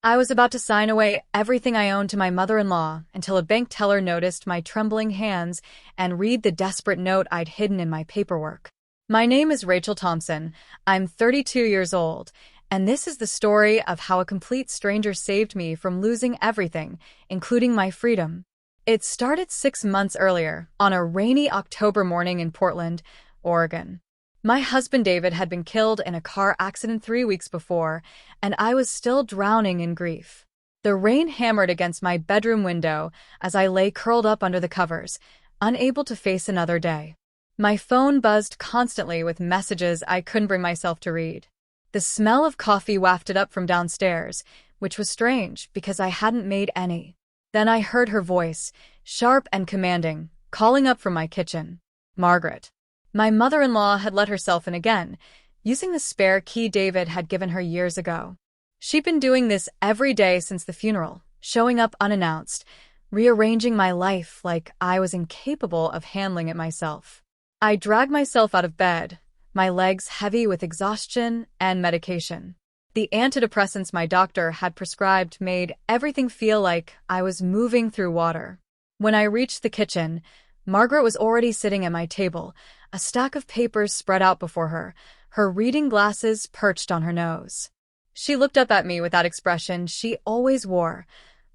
I was about to sign away everything I owned to my mother-in-law until a bank teller noticed my trembling hands and read the desperate note I'd hidden in my paperwork. My name is Rachel Thompson. I'm 32 years old, and this is the story of how a complete stranger saved me from losing everything, including my freedom. It started 6 months earlier, on a rainy October morning in Portland, Oregon. My husband David had been killed in a car accident 3 weeks before, and I was still drowning in grief. The rain hammered against my bedroom window as I lay curled up under the covers, unable to face another day. My phone buzzed constantly with messages I couldn't bring myself to read. The smell of coffee wafted up from downstairs, which was strange because I hadn't made any. Then I heard her voice, sharp and commanding, calling up from my kitchen. Margaret. My mother-in-law had let herself in again, using the spare key David had given her years ago. She'd been doing this every day since the funeral, showing up unannounced, rearranging my life like I was incapable of handling it myself. I dragged myself out of bed, my legs heavy with exhaustion and medication. The antidepressants my doctor had prescribed made everything feel like I was moving through water. When I reached the kitchen, Margaret was already sitting at my table, a stack of papers spread out before her, her reading glasses perched on her nose. She looked up at me with that expression she always wore,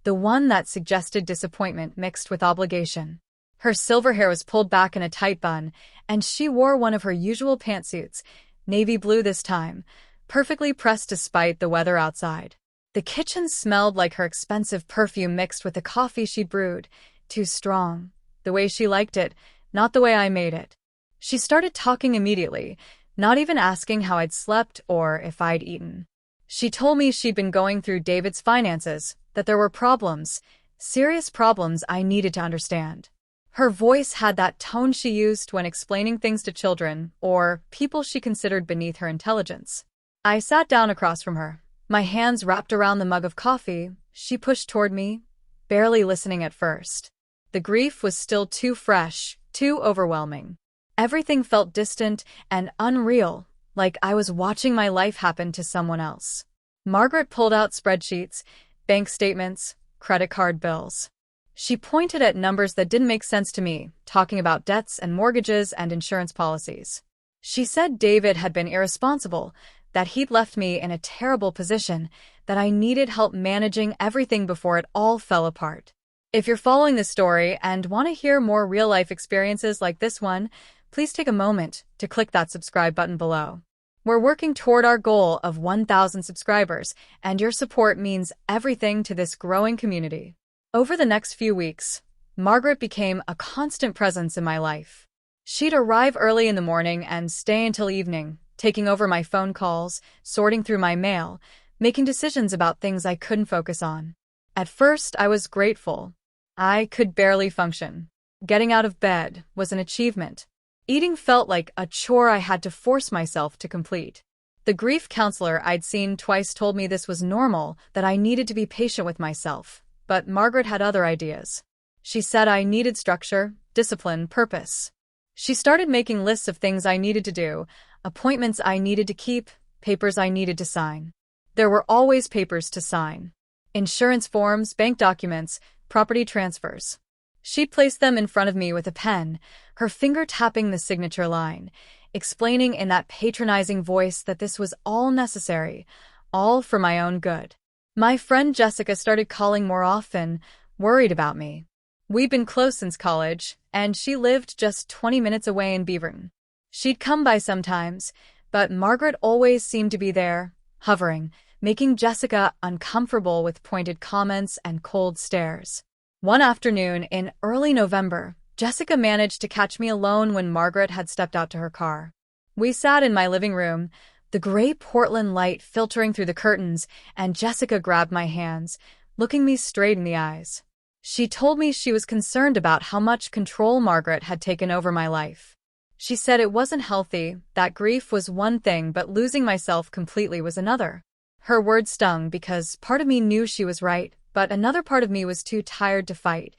the one that suggested disappointment mixed with obligation. Her silver hair was pulled back in a tight bun, and she wore one of her usual pantsuits, navy blue this time, perfectly pressed despite the weather outside. The kitchen smelled like her expensive perfume mixed with the coffee she'd brewed, too strong, the way she liked it, not the way I made it. She started talking immediately, not even asking how I'd slept or if I'd eaten. She told me she'd been going through David's finances, that there were problems, serious problems I needed to understand. Her voice had that tone she used when explaining things to children or people she considered beneath her intelligence. I sat down across from her, my hands wrapped around the mug of coffee she pushed toward me, barely listening at first. The grief was still too fresh, too overwhelming. Everything felt distant and unreal, like I was watching my life happen to someone else. Margaret pulled out spreadsheets, bank statements, credit card bills. She pointed at numbers that didn't make sense to me, talking about debts and mortgages and insurance policies. She said David had been irresponsible, that he'd left me in a terrible position, that I needed help managing everything before it all fell apart. If you're following this story and want to hear more real-life experiences like this one, please take a moment to click that subscribe button below. We're working toward our goal of 1,000 subscribers, and your support means everything to this growing community. Over the next few weeks, Margaret became a constant presence in my life. She'd arrive early in the morning and stay until evening, taking over my phone calls, sorting through my mail, making decisions about things I couldn't focus on. At first, I was grateful. I could barely function. Getting out of bed was an achievement. Eating felt like a chore I had to force myself to complete. The grief counselor I'd seen twice told me this was normal, that I needed to be patient with myself, but Margaret had other ideas. She said I needed structure, discipline, purpose. She started making lists of things I needed to do, appointments I needed to keep, papers I needed to sign. There were always papers to sign. Insurance forms, bank documents, property transfers. She'd place them in front of me with a pen, her finger tapping the signature line, explaining in that patronizing voice that this was all necessary, all for my own good. My friend Jessica started calling more often, worried about me. We'd been close since college, and she lived just 20 minutes away in Beaverton. She'd come by sometimes, but Margaret always seemed to be there, hovering, making Jessica uncomfortable with pointed comments and cold stares. One afternoon in early November, Jessica managed to catch me alone when Margaret had stepped out to her car. We sat in my living room, the gray Portland light filtering through the curtains, and Jessica grabbed my hands, looking me straight in the eyes. She told me she was concerned about how much control Margaret had taken over my life. She said it wasn't healthy, that grief was one thing but losing myself completely was another. Her words stung because part of me knew she was right, but another part of me was too tired to fight,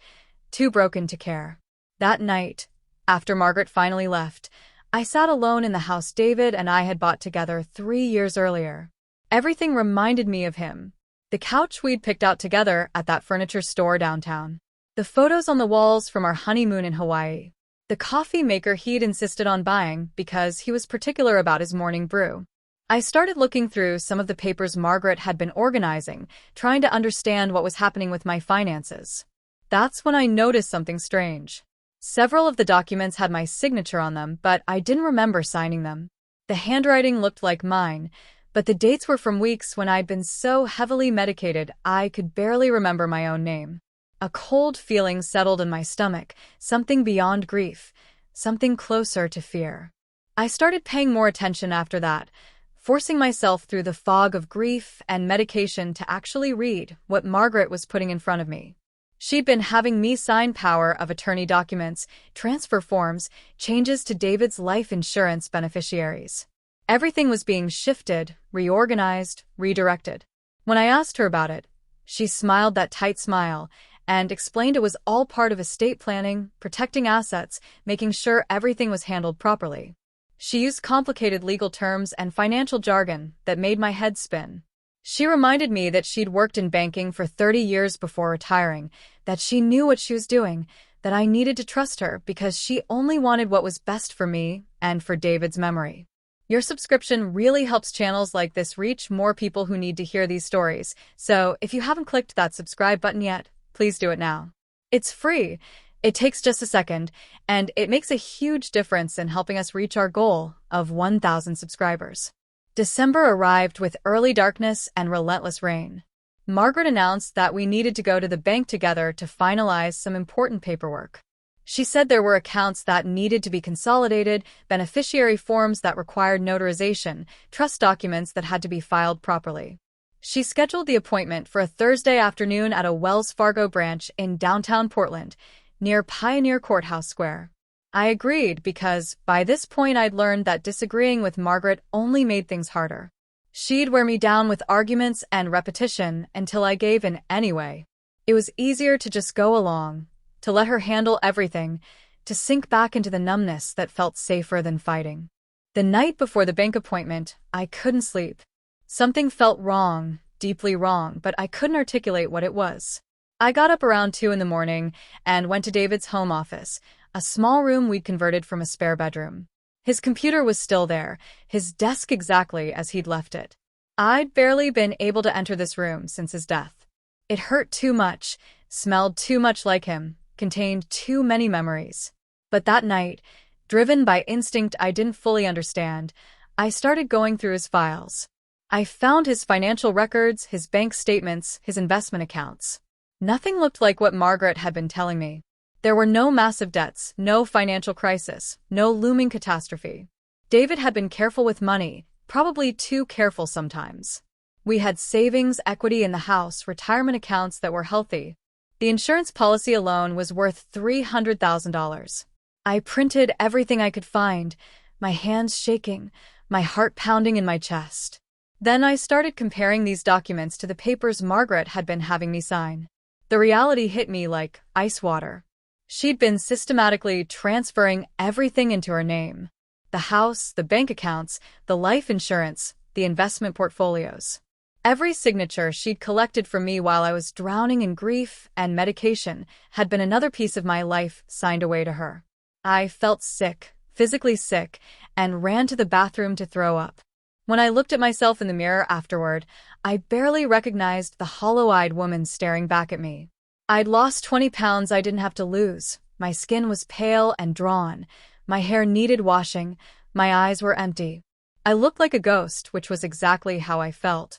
too broken to care. That night, after Margaret finally left, I sat alone in the house David and I had bought together 3 years earlier. Everything reminded me of him. The couch we'd picked out together at that furniture store downtown. The photos on the walls from our honeymoon in Hawaii. The coffee maker he'd insisted on buying because he was particular about his morning brew. I started looking through some of the papers Margaret had been organizing, trying to understand what was happening with my finances. That's when I noticed something strange. Several of the documents had my signature on them, but I didn't remember signing them. The handwriting looked like mine, but the dates were from weeks when I'd been so heavily medicated I could barely remember my own name. A cold feeling settled in my stomach, something beyond grief, something closer to fear. I started paying more attention after that, forcing myself through the fog of grief and medication to actually read what Margaret was putting in front of me. She'd been having me sign power of attorney documents, transfer forms, changes to David's life insurance beneficiaries. Everything was being shifted, reorganized, redirected. When I asked her about it, she smiled that tight smile and explained it was all part of estate planning, protecting assets, making sure everything was handled properly. She used complicated legal terms and financial jargon that made my head spin. She reminded me that she'd worked in banking for 30 years before retiring, that she knew what she was doing, that I needed to trust her because she only wanted what was best for me and for David's memory. Your subscription really helps channels like this reach more people who need to hear these stories, so if you haven't clicked that subscribe button yet, please do it now. It's free. It takes just a second, and it makes a huge difference in helping us reach our goal of 1,000 subscribers. December arrived with early darkness and relentless rain. Margaret announced that we needed to go to the bank together to finalize some important paperwork. She said there were accounts that needed to be consolidated, beneficiary forms that required notarization, trust documents that had to be filed properly. She scheduled the appointment for a Thursday afternoon at a Wells Fargo branch in downtown Portland, near Pioneer Courthouse Square. I agreed because, by this point, I'd learned that disagreeing with Margaret only made things harder. She'd wear me down with arguments and repetition until I gave in anyway. It was easier to just go along, to let her handle everything, to sink back into the numbness that felt safer than fighting. The night before the bank appointment, I couldn't sleep. Something felt wrong, deeply wrong, but I couldn't articulate what it was. I got up around 2 in the morning and went to David's home office, a small room we'd converted from a spare bedroom. His computer was still there, his desk exactly as he'd left it. I'd barely been able to enter this room since his death. It hurt too much, smelled too much like him, contained too many memories. But that night, driven by instinct I didn't fully understand, I started going through his files. I found his financial records, his bank statements, his investment accounts. Nothing looked like what Margaret had been telling me. There were no massive debts, no financial crisis, no looming catastrophe. David had been careful with money, probably too careful sometimes. We had savings, equity in the house, retirement accounts that were healthy. The insurance policy alone was worth $300,000. I printed everything I could find, my hands shaking, my heart pounding in my chest. Then I started comparing these documents to the papers Margaret had been having me sign. The reality hit me like ice water. She'd been systematically transferring everything into her name. The house, the bank accounts, the life insurance, the investment portfolios. Every signature she'd collected from me while I was drowning in grief and medication had been another piece of my life signed away to her. I felt sick, physically sick, and ran to the bathroom to throw up. When I looked at myself in the mirror afterward, I barely recognized the hollow-eyed woman staring back at me. I'd lost 20 pounds I didn't have to lose. My skin was pale and drawn. My hair needed washing. My eyes were empty. I looked like a ghost, which was exactly how I felt.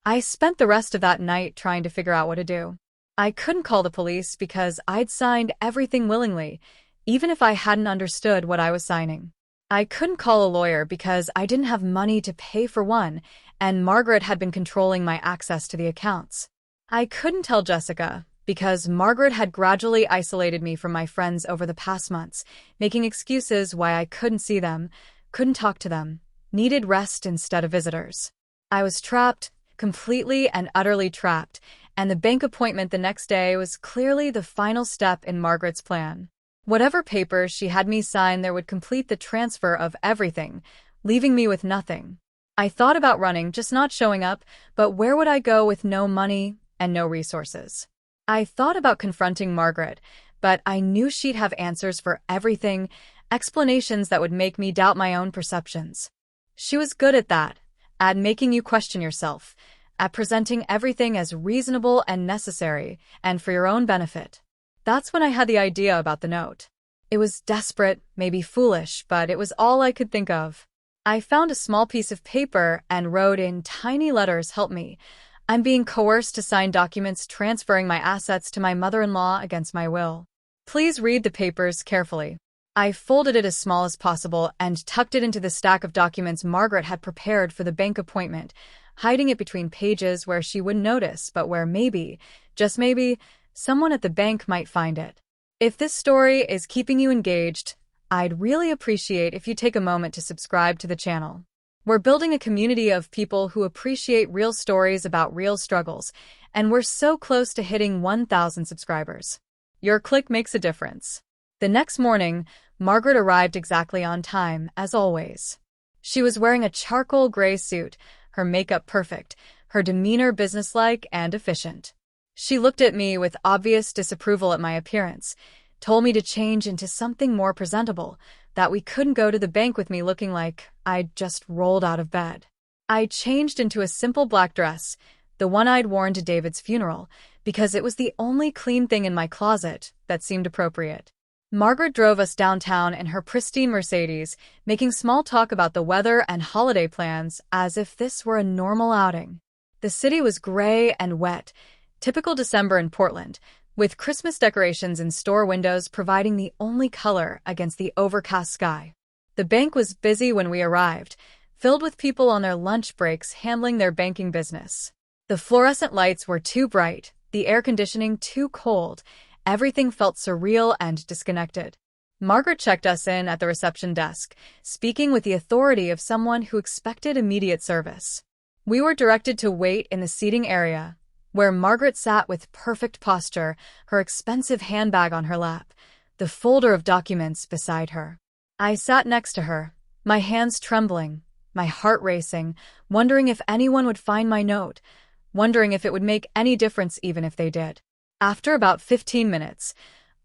I spent the rest of that night trying to figure out what to do. I couldn't call the police because I'd signed everything willingly, even if I hadn't understood what I was signing. I couldn't call a lawyer because I didn't have money to pay for one, and Margaret had been controlling my access to the accounts. I couldn't tell Jessica because Margaret had gradually isolated me from my friends over the past months, making excuses why I couldn't see them, couldn't talk to them, needed rest instead of visitors. I was trapped, completely and utterly trapped, and the bank appointment the next day was clearly the final step in Margaret's plan. Whatever papers she had me sign there would complete the transfer of everything, leaving me with nothing. I thought about running, just not showing up, but where would I go with no money and no resources? I thought about confronting Margaret, but I knew she'd have answers for everything, explanations that would make me doubt my own perceptions. She was good at that, at making you question yourself, at presenting everything as reasonable and necessary, and for your own benefit. That's when I had the idea about the note. It was desperate, maybe foolish, but it was all I could think of. I found a small piece of paper and wrote in tiny letters, "Help me. I'm being coerced to sign documents transferring my assets to my mother-in-law against my will. Please read the papers carefully." I folded it as small as possible and tucked it into the stack of documents Margaret had prepared for the bank appointment, hiding it between pages where she wouldn't notice, but where maybe, just maybe, someone at the bank might find it. If this story is keeping you engaged, I'd really appreciate if you take a moment to subscribe to the channel. We're building a community of people who appreciate real stories about real struggles, and we're so close to hitting 1,000 subscribers. Your click makes a difference. The next morning, Margaret arrived exactly on time, as always. She was wearing a charcoal gray suit, her makeup perfect, her demeanor businesslike and efficient. She looked at me with obvious disapproval at my appearance, told me to change into something more presentable, that we couldn't go to the bank with me looking like I'd just rolled out of bed. I changed into a simple black dress, the one I'd worn to David's funeral, because it was the only clean thing in my closet that seemed appropriate. Margaret drove us downtown in her pristine Mercedes, making small talk about the weather and holiday plans as if this were a normal outing. The city was gray and wet, typical December in Portland, with Christmas decorations in store windows providing the only color against the overcast sky. The bank was busy when we arrived, filled with people on their lunch breaks handling their banking business. The fluorescent lights were too bright, the air conditioning too cold. Everything felt surreal and disconnected. Margaret checked us in at the reception desk, speaking with the authority of someone who expected immediate service. We were directed to wait in the seating area, where Margaret sat with perfect posture, her expensive handbag on her lap, the folder of documents beside her. I sat next to her, my hands trembling, my heart racing, wondering if anyone would find my note, wondering if it would make any difference even if they did. After about 15 minutes,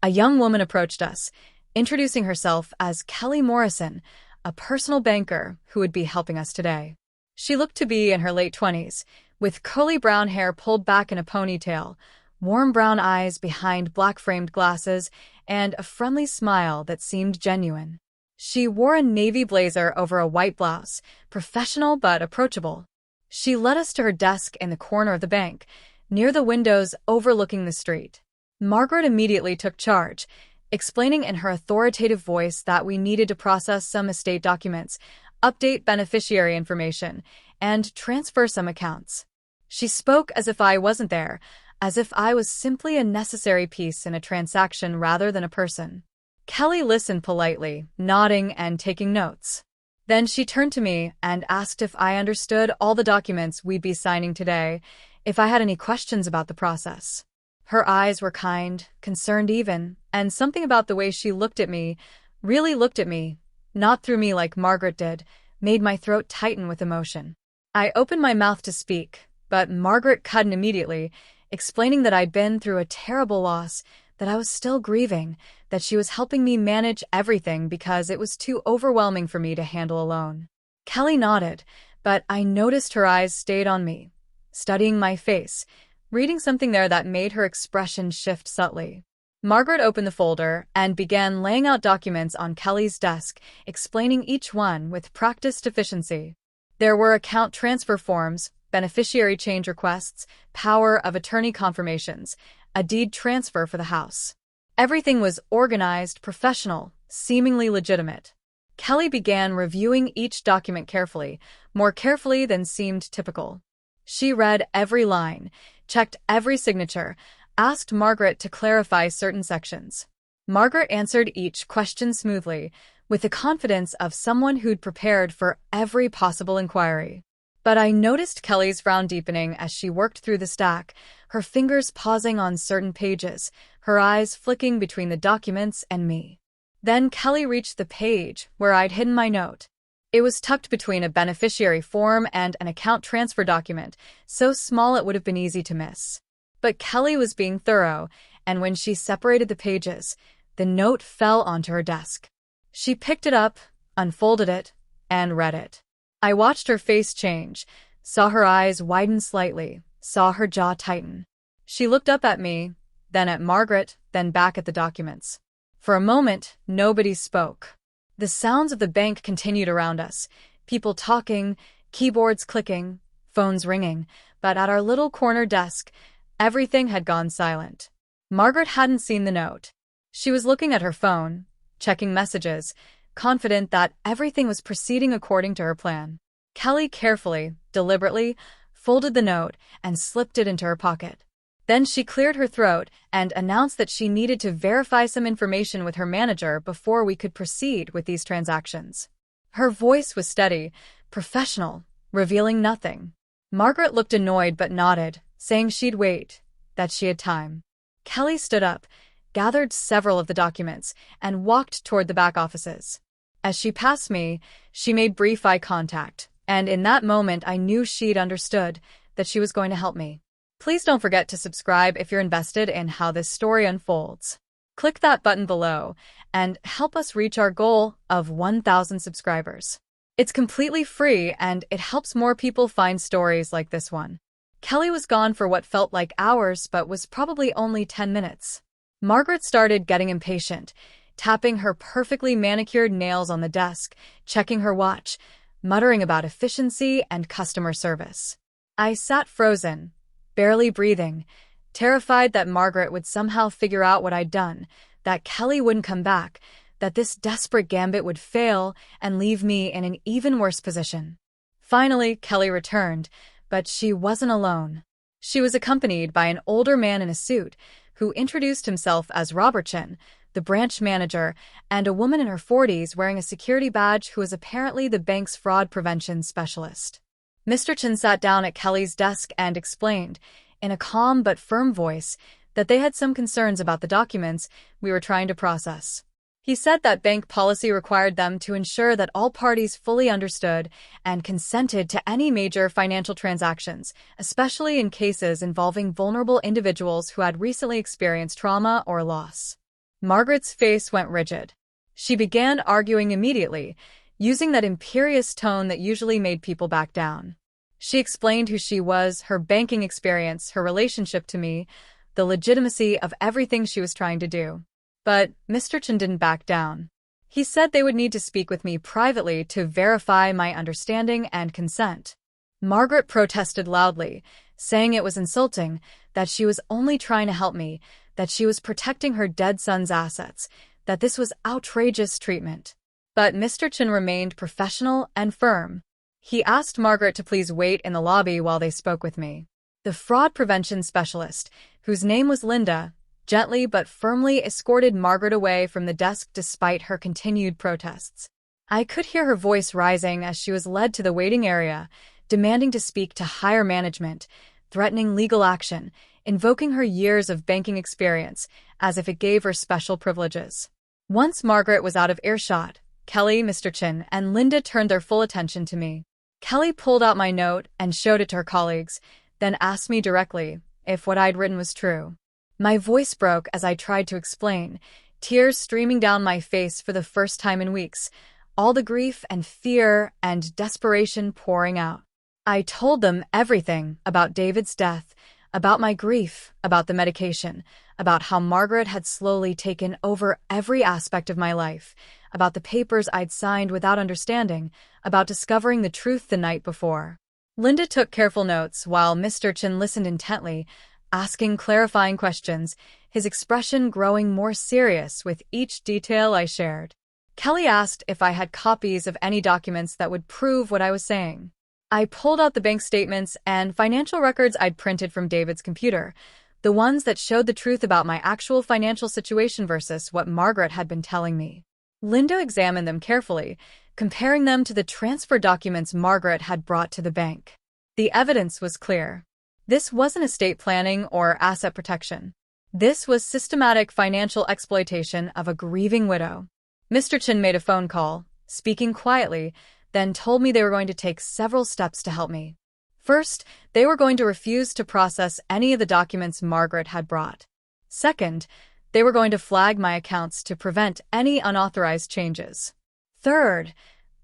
a young woman approached us, introducing herself as Kelly Morrison, a personal banker who would be helping us today. She looked to be in her late 20s, with curly brown hair pulled back in a ponytail, warm brown eyes behind black-framed glasses, and a friendly smile that seemed genuine. She wore a navy blazer over a white blouse, professional but approachable. She led us to her desk in the corner of the bank, near the windows overlooking the street. Margaret immediately took charge, explaining in her authoritative voice that we needed to process some estate documents, update beneficiary information, and transfer some accounts. She spoke as if I wasn't there, as if I was simply a necessary piece in a transaction rather than a person. Kelly listened politely, nodding and taking notes. Then she turned to me and asked if I understood all the documents we'd be signing today, if I had any questions about the process. Her eyes were kind, concerned even, and something about the way she looked at me, really looked at me, not through me like Margaret did, made my throat tighten with emotion. I opened my mouth to speak, but Margaret cut in immediately, explaining that I'd been through a terrible loss, that I was still grieving, that she was helping me manage everything because it was too overwhelming for me to handle alone. Kelly nodded, but I noticed her eyes stayed on me, studying my face, reading something there that made her expression shift subtly. Margaret opened the folder and began laying out documents on Kelly's desk, explaining each one with practiced efficiency. There were account transfer forms, beneficiary change requests, power of attorney confirmations, a deed transfer for the house. Everything was organized, professional, seemingly legitimate. Kelly began reviewing each document carefully, more carefully than seemed typical. She read every line, checked every signature, asked Margaret to clarify certain sections. Margaret answered each question smoothly, with the confidence of someone who'd prepared for every possible inquiry. But I noticed Kelly's frown deepening as she worked through the stack, her fingers pausing on certain pages, her eyes flicking between the documents and me. Then Kelly reached the page where I'd hidden my note. It was tucked between a beneficiary form and an account transfer document, so small it would have been easy to miss. But Kelly was being thorough, and when she separated the pages, the note fell onto her desk. She picked it up, unfolded it, and read it. I watched her face change, saw her eyes widen slightly, saw her jaw tighten. She looked up at me, then at Margaret, then back at the documents. For a moment, nobody spoke. The sounds of the bank continued around us, people talking, keyboards clicking, phones ringing, but at our little corner desk, everything had gone silent. Margaret hadn't seen the note. She was looking at her phone, checking messages, confident that everything was proceeding according to her plan. Kelly carefully, deliberately, folded the note and slipped it into her pocket. Then she cleared her throat and announced that she needed to verify some information with her manager before we could proceed with these transactions. Her voice was steady, professional, revealing nothing. Margaret looked annoyed but nodded, saying she'd wait, that she had time. Kelly stood up, gathered several of the documents, and walked toward the back offices. As she passed me, she made brief eye contact, and in that moment I knew she'd understood that she was going to help me. Please don't forget to subscribe if you're invested in how this story unfolds. Click that button below and help us reach our goal of 1,000 subscribers. It's completely free and it helps more people find stories like this one. Kelly was gone for what felt like hours but was probably only 10 minutes. Margaret started getting impatient, tapping her perfectly manicured nails on the desk, checking her watch, muttering about efficiency and customer service. I sat frozen, barely breathing, terrified that Margaret would somehow figure out what I'd done, that Kelly wouldn't come back, that this desperate gambit would fail and leave me in an even worse position. Finally, Kelly returned, but she wasn't alone. She was accompanied by an older man in a suit who introduced himself as Robert Chin, the branch manager, and a woman in her 40s wearing a security badge who was apparently the bank's fraud prevention specialist. Mr. Chin sat down at Kelly's desk and explained, in a calm but firm voice, that they had some concerns about the documents we were trying to process. He said that bank policy required them to ensure that all parties fully understood and consented to any major financial transactions, especially in cases involving vulnerable individuals who had recently experienced trauma or loss. Margaret's face went rigid. She began arguing immediately, using that imperious tone that usually made people back down. She explained who she was, her banking experience, her relationship to me, the legitimacy of everything she was trying to do. But Mr. Chin didn't back down. He said they would need to speak with me privately to verify my understanding and consent. Margaret protested loudly, saying it was insulting, that she was only trying to help me, that she was protecting her dead son's assets, that this was outrageous treatment. But Mr. Chin remained professional and firm. He asked Margaret to please wait in the lobby while they spoke with me. The fraud prevention specialist, whose name was Linda, gently but firmly escorted Margaret away from the desk despite her continued protests. I could hear her voice rising as she was led to the waiting area, demanding to speak to higher management, threatening legal action, invoking her years of banking experience as if it gave her special privileges. Once Margaret was out of earshot, Kelly, Mr. Chin, and Linda turned their full attention to me. Kelly pulled out my note and showed it to her colleagues, then asked me directly if what I'd written was true. My voice broke as I tried to explain, tears streaming down my face for the first time in weeks, all the grief and fear and desperation pouring out. I told them everything about David's death, about my grief, about the medication, about how Margaret had slowly taken over every aspect of my life, about the papers I'd signed without understanding, about discovering the truth the night before. Linda took careful notes while Mr. Chin listened intently, asking clarifying questions, his expression growing more serious with each detail I shared. Kelly asked if I had copies of any documents that would prove what I was saying. I pulled out the bank statements and financial records I'd printed from David's computer, the ones that showed the truth about my actual financial situation versus what Margaret had been telling me. Linda examined them carefully, comparing them to the transfer documents Margaret had brought to the bank. The evidence was clear. This wasn't estate planning or asset protection. This was systematic financial exploitation of a grieving widow. Mr. Chin made a phone call, speaking quietly, then told me they were going to take several steps to help me. First, they were going to refuse to process any of the documents Margaret had brought. Second, they were going to flag my accounts to prevent any unauthorized changes. Third,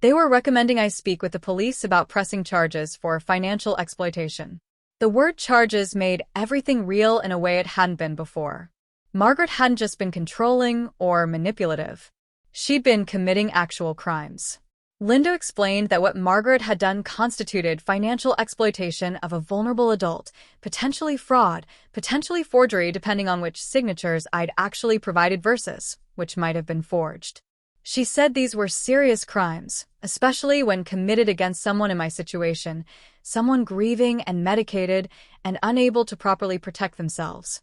they were recommending I speak with the police about pressing charges for financial exploitation. The word charges made everything real in a way it hadn't been before. Margaret hadn't just been controlling or manipulative. She'd been committing actual crimes. Linda explained that what Margaret had done constituted financial exploitation of a vulnerable adult, potentially fraud, potentially forgery depending on which signatures I'd actually provided versus which might have been forged. She said these were serious crimes, especially when committed against someone in my situation, someone grieving and medicated and unable to properly protect themselves.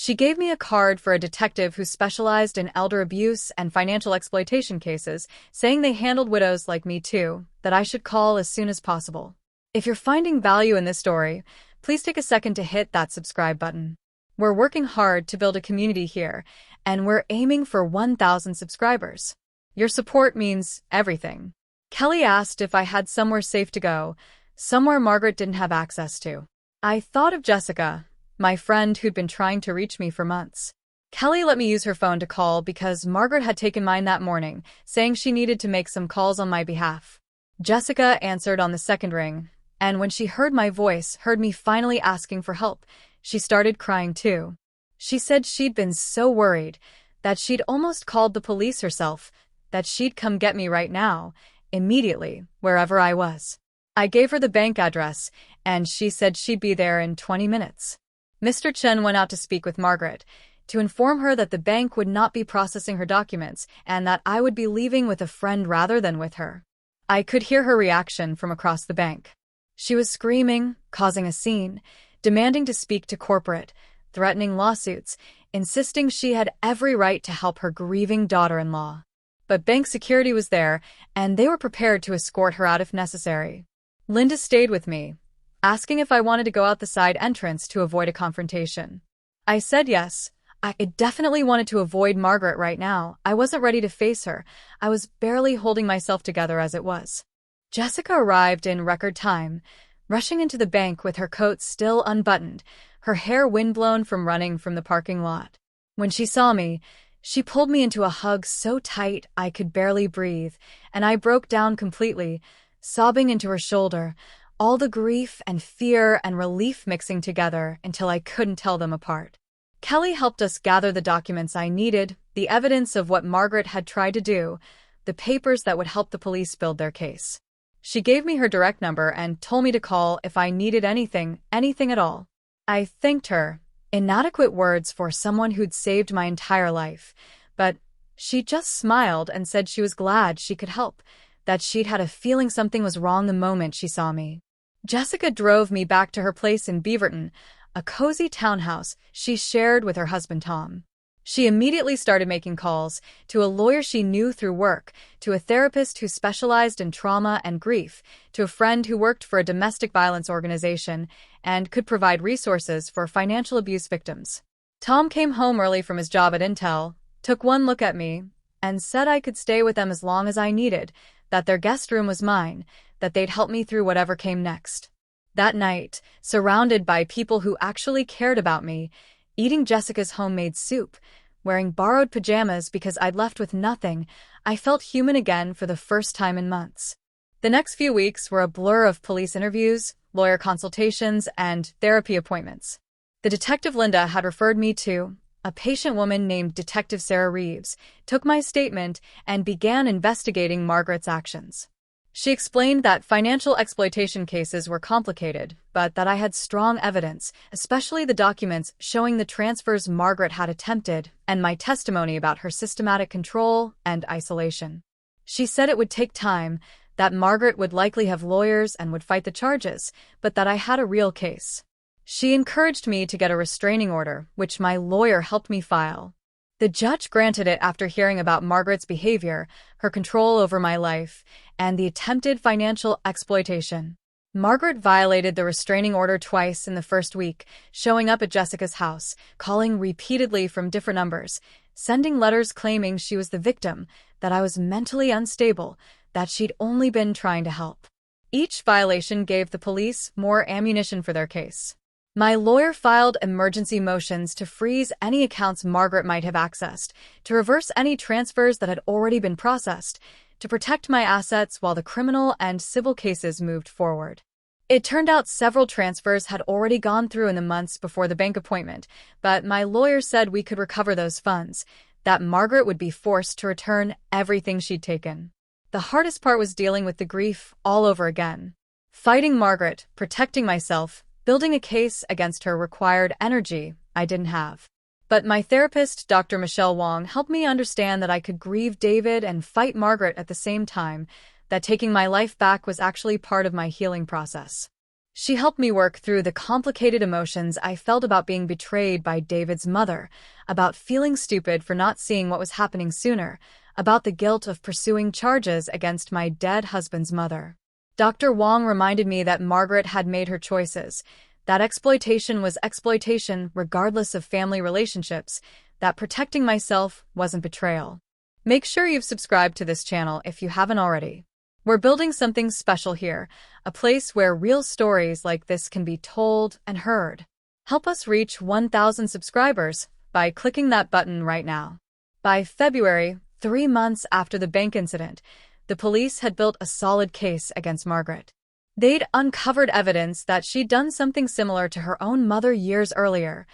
She gave me a card for a detective who specialized in elder abuse and financial exploitation cases, saying they handled widows like me too, that I should call as soon as possible. If you're finding value in this story, please take a second to hit that subscribe button. We're working hard to build a community here, and we're aiming for 1,000 subscribers. Your support means everything. Kelly asked if I had somewhere safe to go, somewhere Margaret didn't have access to. I thought of Jessica, my friend who'd been trying to reach me for months. Kelly let me use her phone to call because Margaret had taken mine that morning, saying she needed to make some calls on my behalf. Jessica answered on the second ring, and when she heard my voice, heard me finally asking for help, she started crying too. She said she'd been so worried that she'd almost called the police herself, that she'd come get me right now, immediately, wherever I was. I gave her the bank address, and she said she'd be there in 20 minutes. Mr. Chen went out to speak with Margaret, to inform her that the bank would not be processing her documents and that I would be leaving with a friend rather than with her. I could hear her reaction from across the bank. She was screaming, causing a scene, demanding to speak to corporate, threatening lawsuits, insisting she had every right to help her grieving daughter-in-law. But bank security was there, and they were prepared to escort her out if necessary. Linda stayed with me, asking if I wanted to go out the side entrance to avoid a confrontation. I said yes. I definitely wanted to avoid Margaret right now. I wasn't ready to face her. I was barely holding myself together as it was. Jessica arrived in record time, rushing into the bank with her coat still unbuttoned, her hair windblown from running from the parking lot. When she saw me, she pulled me into a hug so tight I could barely breathe, and I broke down completely, sobbing into her shoulder, all the grief and fear and relief mixing together until I couldn't tell them apart. Kelly helped us gather the documents I needed, the evidence of what Margaret had tried to do, the papers that would help the police build their case. She gave me her direct number and told me to call if I needed anything at all. I thanked her, inadequate words for someone who'd saved my entire life, but she just smiled and said she was glad she could help, that she'd had a feeling something was wrong the moment she saw me. Jessica drove me back to her place in Beaverton, a cozy townhouse she shared with her husband Tom. She immediately started making calls to a lawyer she knew through work, to a therapist who specialized in trauma and grief, to a friend who worked for a domestic violence organization and could provide resources for financial abuse victims. Tom came home early from his job at Intel, took one look at me, and said I could stay with them as long as I needed, that their guest room was mine, that they'd help me through whatever came next. That night, surrounded by people who actually cared about me, eating Jessica's homemade soup, wearing borrowed pajamas because I'd left with nothing, I felt human again for the first time in months. The next few weeks were a blur of police interviews, lawyer consultations, and therapy appointments. The detective Linda had referred me to a patient woman named Detective Sarah Reeves, took my statement, and began investigating Margaret's actions. She explained that financial exploitation cases were complicated, but that I had strong evidence, especially the documents showing the transfers Margaret had attempted, and my testimony about her systematic control and isolation. She said it would take time, that Margaret would likely have lawyers and would fight the charges, but that I had a real case. She encouraged me to get a restraining order, which my lawyer helped me file. The judge granted it after hearing about Margaret's behavior, her control over my life, and the attempted financial exploitation. Margaret violated the restraining order twice in the first week, showing up at Jessica's house, calling repeatedly from different numbers, sending letters claiming she was the victim, that I was mentally unstable, that she'd only been trying to help. Each violation gave the police more ammunition for their case. My lawyer filed emergency motions to freeze any accounts Margaret might have accessed, to reverse any transfers that had already been processed, to protect my assets while the criminal and civil cases moved forward. It turned out several transfers had already gone through in the months before the bank appointment, but my lawyer said we could recover those funds, that Margaret would be forced to return everything she'd taken. The hardest part was dealing with the grief all over again. Fighting Margaret, protecting myself, building a case against her required energy I didn't have. But my therapist, Dr. Michelle Wong, helped me understand that I could grieve David and fight Margaret at the same time, that taking my life back was actually part of my healing process. She helped me work through the complicated emotions I felt about being betrayed by David's mother, about feeling stupid for not seeing what was happening sooner, about the guilt of pursuing charges against my dead husband's mother. Dr. Wong reminded me that Margaret had made her choices, that exploitation was exploitation regardless of family relationships, that protecting myself wasn't betrayal. Make sure you've subscribed to this channel if you haven't already. We're building something special here, a place where real stories like this can be told and heard. Help us reach 1,000 subscribers by clicking that button right now. By February, 3 months after the bank incident, the police had built a solid case against Margaret. They'd uncovered evidence that she'd done something similar to her own mother years earlier,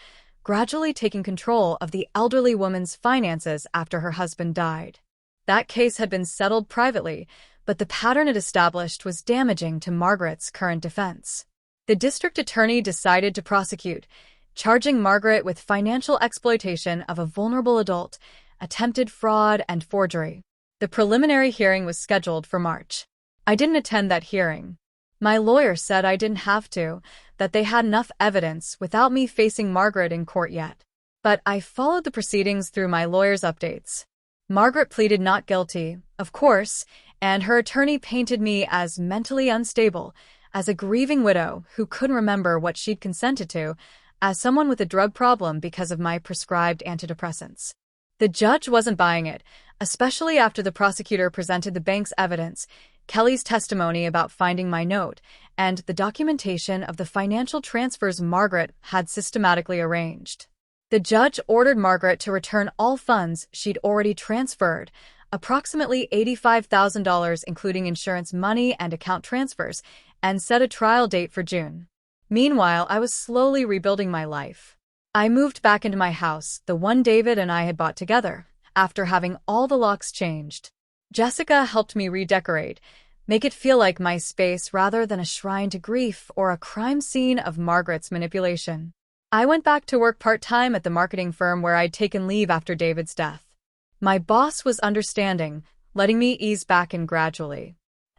gradually taking control of the elderly woman's finances after her husband died. That case had been settled privately, but the pattern it established was damaging to Margaret's current defense. The district attorney decided to prosecute, charging Margaret with financial exploitation of a vulnerable adult, attempted fraud, and forgery. The preliminary hearing was scheduled for March. I didn't attend that hearing. My lawyer said I didn't have to, that they had enough evidence without me facing Margaret in court yet. But I followed the proceedings through my lawyer's updates. Margaret pleaded not guilty, of course, and her attorney painted me as mentally unstable, as a grieving widow who couldn't remember what she'd consented to, as someone with a drug problem because of my prescribed antidepressants. The judge wasn't buying it, especially after the prosecutor presented the bank's evidence, Kelly's testimony about finding my note, and the documentation of the financial transfers Margaret had systematically arranged. The judge ordered Margaret to return all funds she'd already transferred, approximately $85,000 including insurance money and account transfers, and set a trial date for June. Meanwhile, I was slowly rebuilding my life. I moved back into my house, the one David and I had bought together, after having all the locks changed. Jessica helped me redecorate, make it feel like my space rather than a shrine to grief or a crime scene of Margaret's manipulation. I went back to work part-time at the marketing firm where I'd taken leave after David's death. My boss was understanding, letting me ease back in gradually.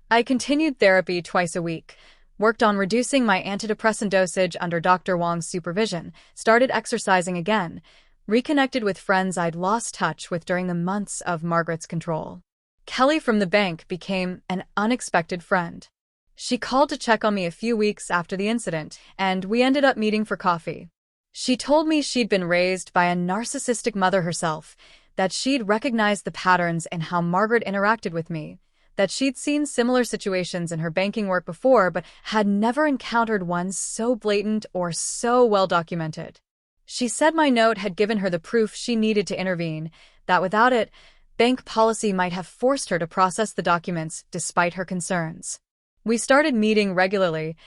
I continued therapy twice a week, worked on reducing my antidepressant dosage under Dr. Wong's supervision, started exercising again, reconnected with friends I'd lost touch with during the months of Margaret's control. Kelly from the bank became an unexpected friend. She called to check on me a few weeks after the incident, and we ended up meeting for coffee. She told me she'd been raised by a narcissistic mother herself, that she'd recognized the patterns in how Margaret interacted with me, that she'd seen similar situations in her banking work before but had never encountered one so blatant or so well documented. She said my note had given her the proof she needed to intervene, that without it, bank policy might have forced her to process the documents despite her concerns. We started meeting regularly,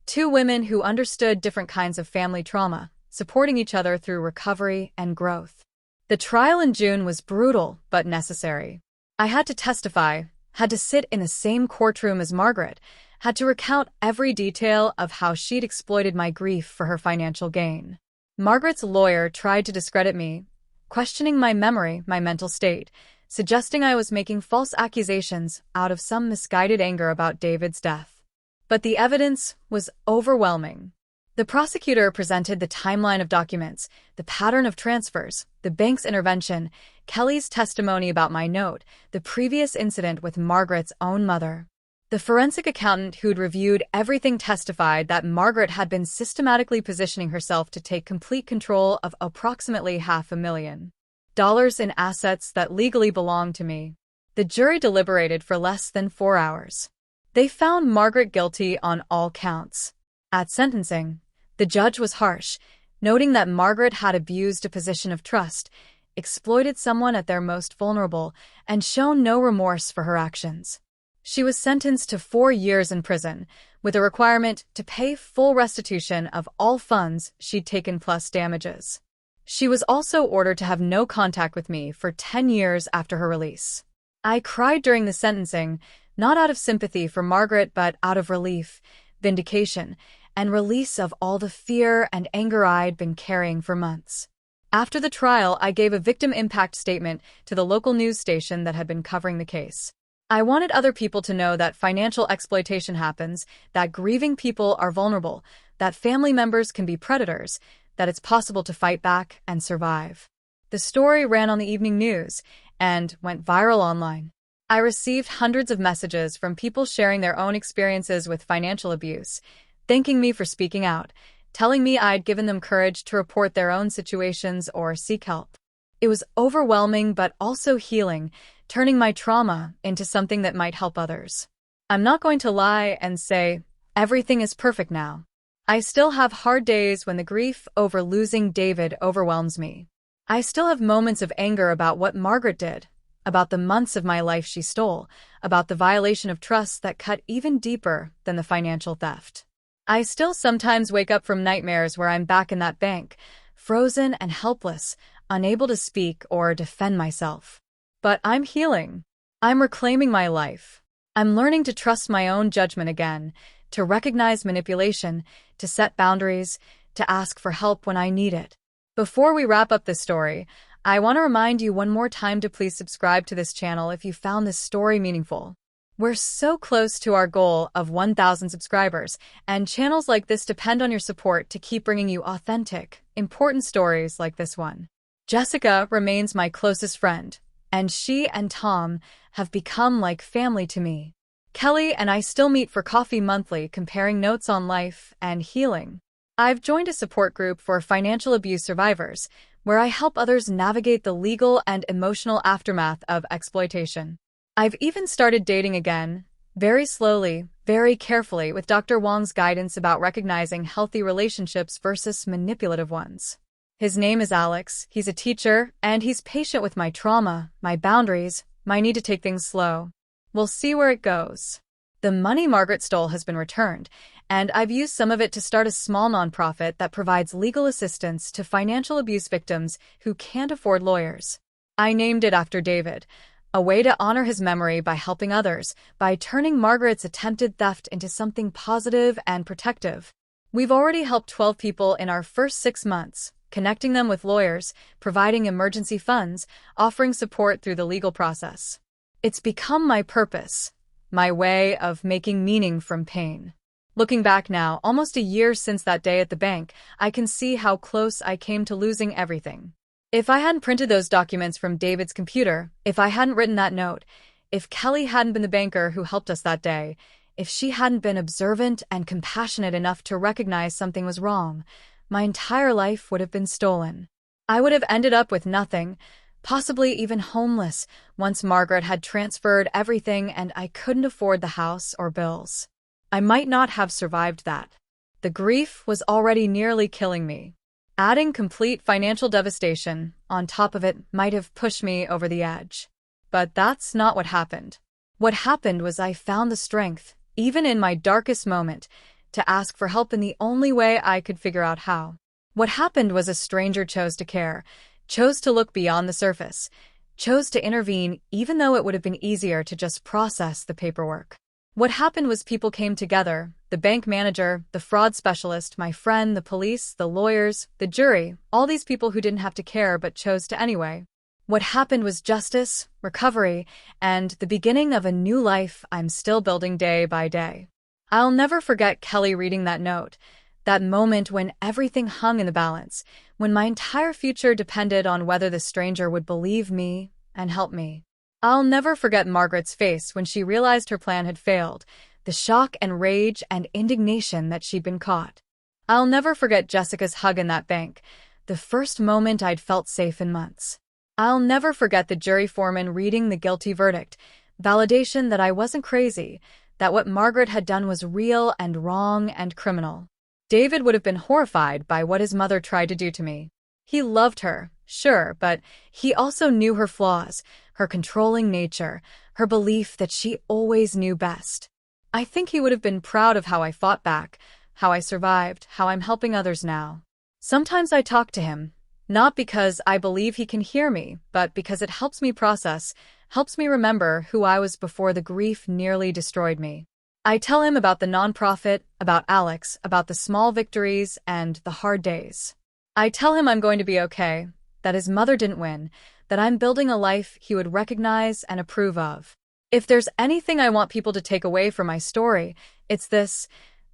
two women who understood different kinds of family trauma, supporting each other through recovery and growth. The trial in June was brutal but necessary. I had to testify, had to sit in the same courtroom as Margaret, had to recount every detail of how she'd exploited my grief for her financial gain. Margaret's lawyer tried to discredit me, questioning my memory, my mental state, suggesting I was making false accusations out of some misguided anger about David's death. But the evidence was overwhelming. The prosecutor presented the timeline of documents, the pattern of transfers, the bank's intervention, Kelly's testimony about my note, the previous incident with Margaret's own mother. The forensic accountant who'd reviewed everything testified that Margaret had been systematically positioning herself to take complete control of approximately $500,000 in assets that legally belonged to me. The The jury deliberated for less than 4 hours. They found Margaret guilty on all counts. At sentencing, the judge was harsh, noting that Margaret had abused a position of trust, exploited someone at their most vulnerable, and shown no remorse for her actions. She was sentenced to 4 years in prison, with a requirement to pay full restitution of all funds she'd taken plus damages. She was also ordered to have no contact with me for 10 years after her release. I cried during the sentencing, not out of sympathy for Margaret but out of relief, vindication, and release of all the fear and anger I'd been carrying for months. After the trial, I gave a victim impact statement to the local news station that had been covering the case. I wanted other people to know that financial exploitation happens, that grieving people are vulnerable, that family members can be predators, that it's possible to fight back and survive. The story ran on the evening news and went viral online. I received hundreds of messages from people sharing their own experiences with financial abuse, thanking me for speaking out, telling me I'd given them courage to report their own situations or seek help. It was overwhelming but also healing, turning my trauma into something that might help others. I'm not going to lie and say, everything is perfect now. I still have hard days when the grief over losing David overwhelms me. I still have moments of anger about what Margaret did, about the months of my life she stole, about the violation of trust that cut even deeper than the financial theft. I still sometimes wake up from nightmares where I'm back in that bank, frozen and helpless, unable to speak or defend myself. But I'm healing. I'm reclaiming my life. I'm learning to trust my own judgment again, to recognize manipulation, to set boundaries, to ask for help when I need it. Before we wrap up this story, I want to remind you one more time to please subscribe to this channel if you found this story meaningful. We're so close to our goal of 1,000 subscribers, and channels like this depend on your support to keep bringing you authentic, important stories like this one. Jessica remains my closest friend, and she and Tom have become like family to me. Kelly and I still meet for coffee monthly, comparing notes on life and healing. I've joined a support group for financial abuse survivors, where I help others navigate the legal and emotional aftermath of exploitation. I've even started dating again, very slowly, very carefully, with Dr. Wong's guidance about recognizing healthy relationships versus manipulative ones. His name is Alex, he's a teacher, and he's patient with my trauma, my boundaries, my need to take things slow. We'll see where it goes. The money Margaret stole has been returned, and I've used some of it to start a small nonprofit that provides legal assistance to financial abuse victims who can't afford lawyers. I named it after David, a way to honor his memory by helping others, by turning Margaret's attempted theft into something positive and protective. We've already helped 12 people in our first 6 months, connecting them with lawyers, providing emergency funds, offering support through the legal process. It's become my purpose, my way of making meaning from pain. Looking back now, almost a year since that day at the bank, I can see how close I came to losing everything. If I hadn't printed those documents from David's computer, if I hadn't written that note, if Kelly hadn't been the banker who helped us that day, if she hadn't been observant and compassionate enough to recognize something was wrong, my entire life would have been stolen. I would have ended up with nothing, possibly even homeless, once Margaret had transferred everything and I couldn't afford the house or bills. I might not have survived that. The grief was already nearly killing me. Adding complete financial devastation on top of it might have pushed me over the edge. But that's not what happened. What happened was I found the strength, even in my darkest moment, to ask for help in the only way I could figure out how. What happened was a stranger chose to care, chose to look beyond the surface, chose to intervene even though it would have been easier to just process the paperwork. What happened was people came together, the bank manager, the fraud specialist, my friend, the police, the lawyers, the jury, all these people who didn't have to care but chose to anyway. What happened was justice, recovery, and the beginning of a new life I'm still building day by day. I'll never forget Kelly reading that note, that moment when everything hung in the balance, when my entire future depended on whether the stranger would believe me and help me. I'll never forget Margaret's face when she realized her plan had failed, the shock and rage and indignation that she'd been caught. I'll never forget Jessica's hug in that bank, the first moment I'd felt safe in months. I'll never forget the jury foreman reading the guilty verdict, validation that I wasn't crazy, that what Margaret had done was real and wrong and criminal. David would have been horrified by what his mother tried to do to me. He loved her, sure, but he also knew her flaws, her controlling nature, her belief that she always knew best. I think he would have been proud of how I fought back, how I survived, how I'm helping others now. Sometimes I talk to him, not because I believe he can hear me, but because it helps me process, helps me remember who I was before the grief nearly destroyed me. I tell him about the nonprofit, about Alex, about the small victories and the hard days. I tell him I'm going to be okay, that his mother didn't win, that I'm building a life he would recognize and approve of. If there's anything I want people to take away from my story, it's this: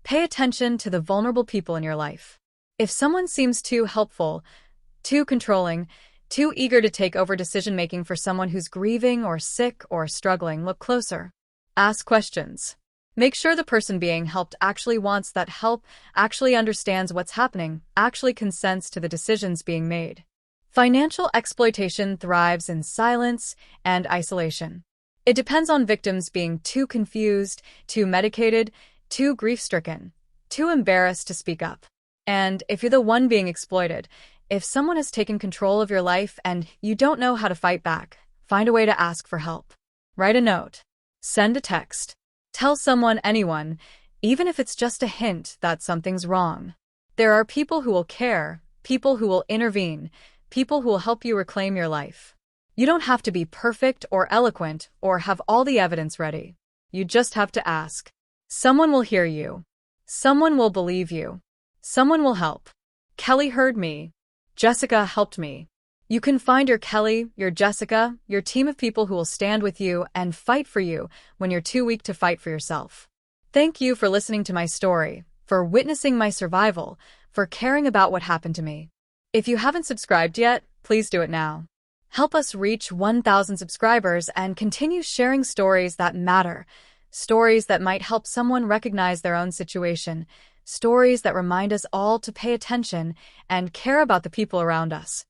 pay attention to the vulnerable people in your life. If someone seems too helpful, too controlling, too eager to take over decision-making for someone who's grieving or sick or struggling, look closer. Ask questions. Make sure the person being helped actually wants that help, actually understands what's happening, actually consents to the decisions being made. Financial exploitation thrives in silence and isolation. It depends on victims being too confused, too medicated, too grief-stricken, too embarrassed to speak up. And if you're the one being exploited, if someone has taken control of your life and you don't know how to fight back, find a way to ask for help. Write a note. Send a text. Tell someone, anyone, even if it's just a hint that something's wrong. There are people who will care, people who will intervene, people who will help you reclaim your life. You don't have to be perfect or eloquent or have all the evidence ready. You just have to ask. Someone will hear you. Someone will believe you. Someone will help. Kelly heard me. Jessica helped me. You can find your Kelly, your Jessica, your team of people who will stand with you and fight for you when you're too weak to fight for yourself. Thank you for listening to my story, for witnessing my survival, for caring about what happened to me. If you haven't subscribed yet, please do it now. Help us reach 1,000 subscribers and continue sharing stories that matter, stories that might help someone recognize their own situation, stories that remind us all to pay attention and care about the people around us.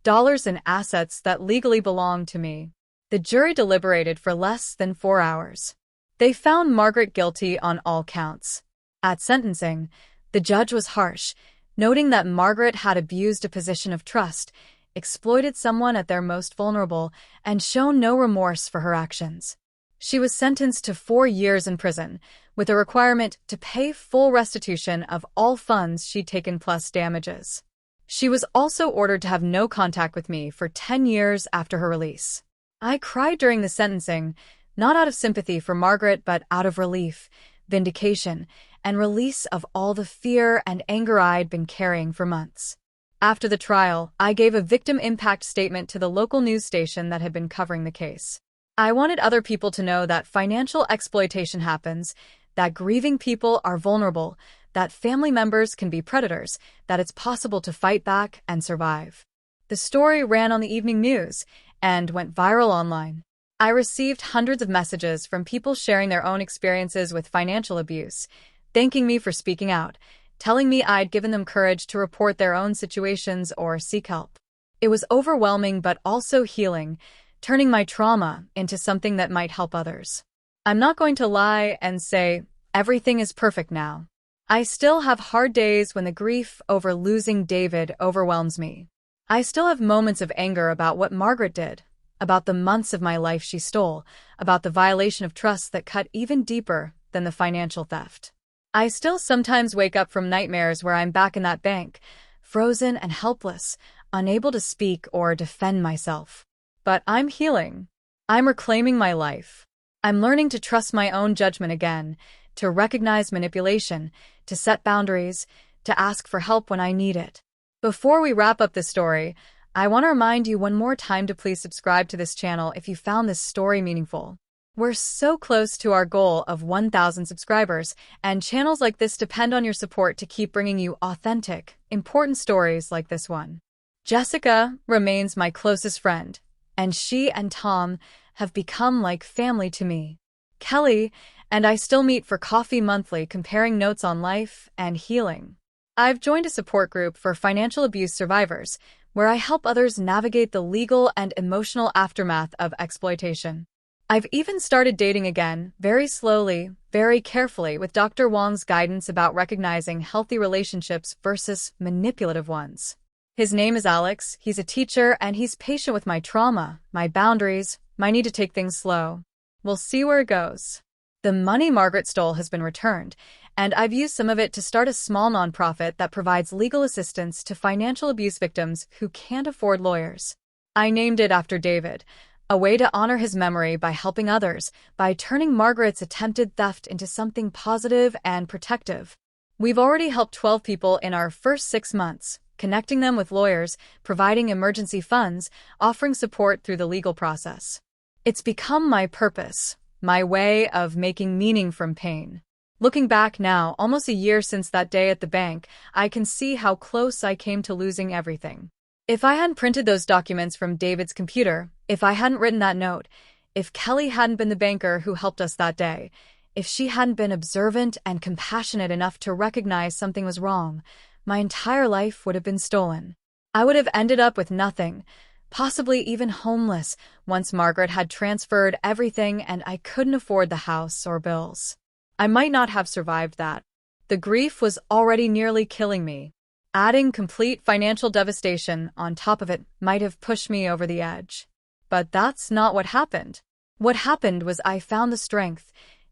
Dollars and assets that legally belong to me. The jury deliberated for less than 4 hours. They found Margaret guilty on all counts. At sentencing, the judge was harsh, noting that Margaret had abused a position of trust, exploited someone at their most vulnerable, and shown no remorse for her actions. She was sentenced to 4 years in prison, with a requirement to pay full restitution of all funds she'd taken plus damages. She was also ordered to have no contact with me for 10 years after her release. I cried during the sentencing, not out of sympathy for Margaret, but out of relief, vindication, and release of all the fear and anger I'd been carrying for months. After the trial, I gave a victim impact statement to the local news station that had been covering the case. I wanted other people to know that financial exploitation happens, that grieving people are vulnerable, that family members can be predators, that it's possible to fight back and survive. The story ran on the evening news and went viral online. I received hundreds of messages from people sharing their own experiences with financial abuse, thanking me for speaking out, telling me I'd given them courage to report their own situations or seek help. It was overwhelming but also healing, turning my trauma into something that might help others. I'm not going to lie and say everything is perfect now. I still have hard days when the grief over losing David overwhelms me. I still have moments of anger about what Margaret did, about the months of my life she stole, about the violation of trust that cut even deeper than the financial theft. I still sometimes wake up from nightmares where I'm back in that bank, frozen and helpless, unable to speak or defend myself. But I'm healing. I'm reclaiming my life. I'm learning to trust my own judgment again, to recognize manipulation, to set boundaries, to ask for help when I need it. Before we wrap up this story, I want to remind you one more time to please subscribe to this channel if you found this story meaningful. We're so close to our goal of 1,000 subscribers, and channels like this depend on your support to keep bringing you authentic, important stories like this one. Jessica remains my closest friend, and she and Tom have become like family to me. Kelly and I still meet for coffee monthly, comparing notes on life and healing. I've joined a support group for financial abuse survivors, where I help others navigate the legal and emotional aftermath of exploitation. I've even started dating again, very slowly, very carefully, with Dr. Wong's guidance about recognizing healthy relationships versus manipulative ones. His name is Alex, he's a teacher, and he's patient with my trauma, my boundaries, my need to take things slow. We'll see where it goes. The money Margaret stole has been returned, and I've used some of it to start a small nonprofit that provides legal assistance to financial abuse victims who can't afford lawyers. I named it after David, a way to honor his memory by helping others, by turning Margaret's attempted theft into something positive and protective. We've already helped 12 people in our first 6 months, connecting them with lawyers, providing emergency funds, offering support through the legal process. It's become my purpose, my way of making meaning from pain. Looking back now, almost a year since that day at the bank, I can see how close I came to losing everything. If I hadn't printed those documents from David's computer, if I hadn't written that note, if Kelly hadn't been the banker who helped us that day, if she hadn't been observant and compassionate enough to recognize something was wrong, my entire life would have been stolen. I would have ended up with nothing, possibly even homeless, once Margaret had transferred everything and I couldn't afford the house or bills. I might not have survived that. The grief was already nearly killing me. Adding complete financial devastation on top of it might have pushed me over the edge. But that's not what happened. What happened was I found the strength,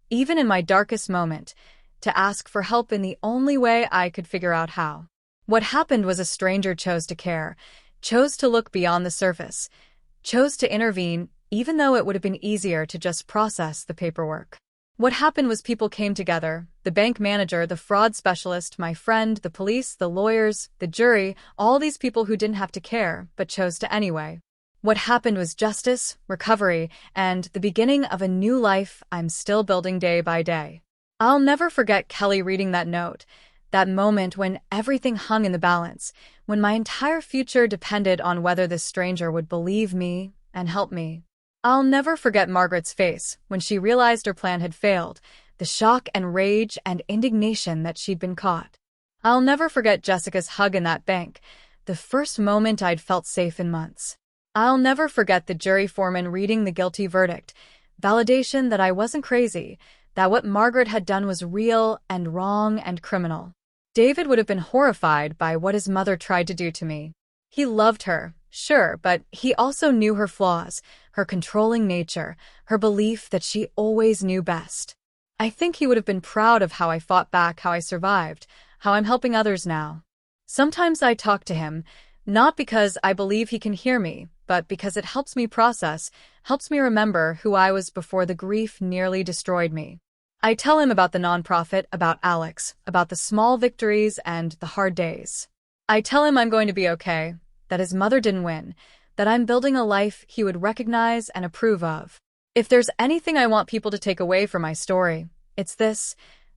even in my darkest moment, to ask for help in the only way I could figure out how. What happened was a stranger chose to care, chose to look beyond the surface, chose to intervene even though it would have been easier to just process the paperwork. What happened was people came together, the bank manager, the fraud specialist, my friend, the police, the lawyers, the jury, all these people who didn't have to care, but chose to anyway. What happened was justice, recovery, and the beginning of a new life I'm still building day by day. I'll never forget Kelly reading that note, that moment when everything hung in the balance, when my entire future depended on whether this stranger would believe me and help me. I'll never forget Margaret's face when she realized her plan had failed, the shock and rage and indignation that she'd been caught. I'll never forget Jessica's hug in that bank, the first moment I'd felt safe in months. I'll never forget the jury foreman reading the guilty verdict, validation that I wasn't crazy, that what Margaret had done was real and wrong and criminal. David would have been horrified by what his mother tried to do to me. He loved her, sure, but he also knew her flaws, her controlling nature, her belief that she always knew best. I think he would have been proud of how I fought back, how I survived, how I'm helping others now. Sometimes I talk to him, not because I believe he can hear me, but because it helps me process, helps me remember who I was before the grief nearly destroyed me. I tell him about the nonprofit, about Alex, about the small victories and the hard days. I tell him I'm going to be okay, that his mother didn't win, that I'm building a life he would recognize and approve of. If there's anything I want people to take away from my story, it's this: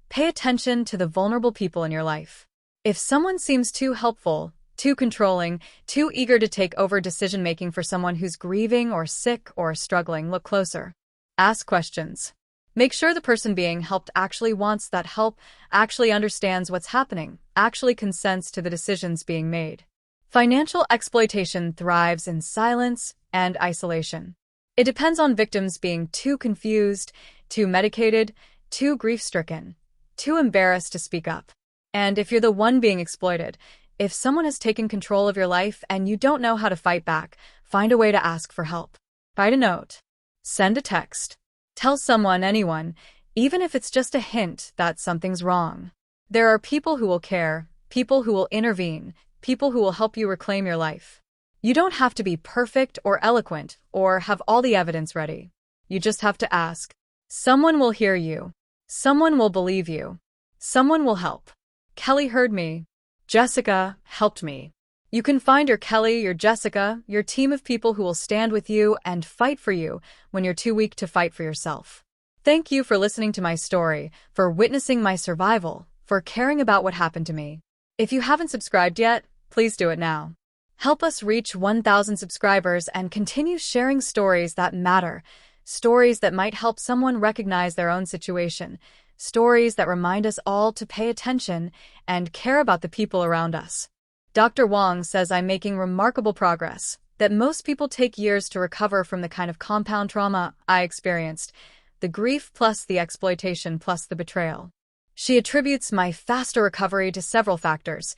pay attention to the vulnerable people in your life. If someone seems too helpful, too controlling, too eager to take over decision-making for someone who's grieving or sick or struggling, look closer. Ask questions. Make sure the person being helped actually wants that help, actually understands what's happening, actually consents to the decisions being made. Financial exploitation thrives in silence and isolation. It depends on victims being too confused, too medicated, too grief-stricken, too embarrassed to speak up. And if you're the one being exploited, if someone has taken control of your life and you don't know how to fight back, find a way to ask for help. Write a note. Send a text. Tell someone, anyone, even if it's just a hint that something's wrong. There are people who will care, people who will intervene, people who will help you reclaim your life. You don't have to be perfect or eloquent or have all the evidence ready. You just have to ask. Someone will hear you. Someone will believe you. Someone will help. Kelly heard me. Jessica helped me. You can find your Kelly, your Jessica, your team of people who will stand with you and fight for you when you're too weak to fight for yourself. Thank you for listening to my story, for witnessing my survival, for caring about what happened to me. If you haven't subscribed yet, please do it now. Help us reach 1,000 subscribers and continue sharing stories that matter, stories that might help someone recognize their own situation, stories that remind us all to pay attention and care about the people around us. Dr. Wong says I'm making remarkable progress, that most people take years to recover from the kind of compound trauma I experienced, the grief plus the exploitation plus the betrayal. She attributes my faster recovery to several factors: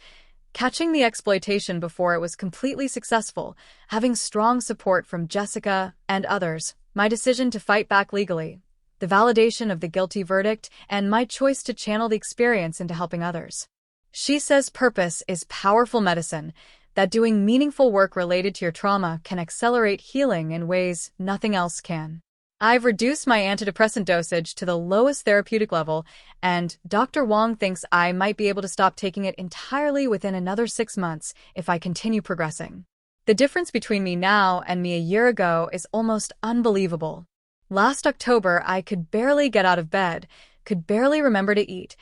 catching the exploitation before it was completely successful, having strong support from Jessica and others, my decision to fight back legally, the validation of the guilty verdict, and my choice to channel the experience into helping others. She says purpose is powerful medicine, that doing meaningful work related to your trauma can accelerate healing in ways nothing else can. I've reduced my antidepressant dosage to the lowest therapeutic level, and Dr. Wong thinks I might be able to stop taking it entirely within another 6 months if I continue progressing. The difference between me now and me a year ago is almost unbelievable. Last October, I could barely get out of bed, could barely remember to eat,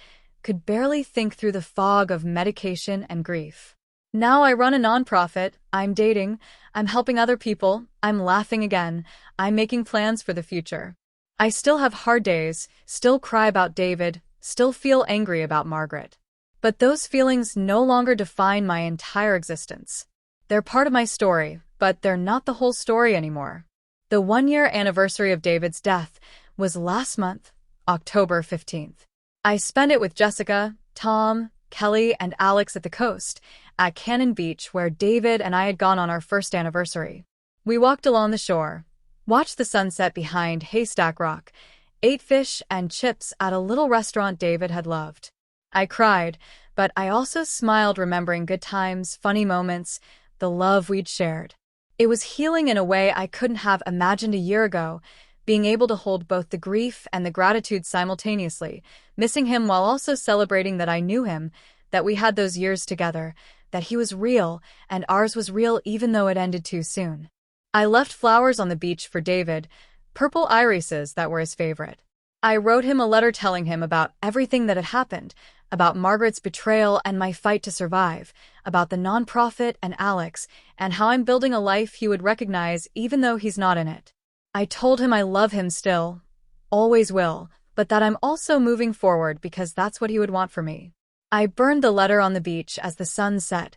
could barely think through the fog of medication and grief. Now I run a nonprofit, I'm dating, I'm helping other people, I'm laughing again, I'm making plans for the future. I still have hard days, still cry about David, still feel angry about Margaret. But those feelings no longer define my entire existence. They're part of my story, but they're not the whole story anymore. The 1-year anniversary of David's death was last month, October 15th. I spent it with Jessica, Tom, Kelly, and Alex at the coast, at Cannon Beach, where David and I had gone on our first anniversary. We walked along the shore, watched the sunset behind Haystack Rock, ate fish and chips at a little restaurant David had loved. I cried, but I also smiled, remembering good times, funny moments, the love we'd shared. It was healing in a way I couldn't have imagined a year ago, being able to hold both the grief and the gratitude simultaneously, missing him while also celebrating that I knew him, that we had those years together, that he was real, and ours was real even though it ended too soon. I left flowers on the beach for David, purple irises that were his favorite. I wrote him a letter telling him about everything that had happened, about Margaret's betrayal and my fight to survive, about the nonprofit and Alex, and how I'm building a life he would recognize even though he's not in it. I told him I love him still, always will, but that I'm also moving forward because that's what he would want for me. I burned the letter on the beach as the sun set,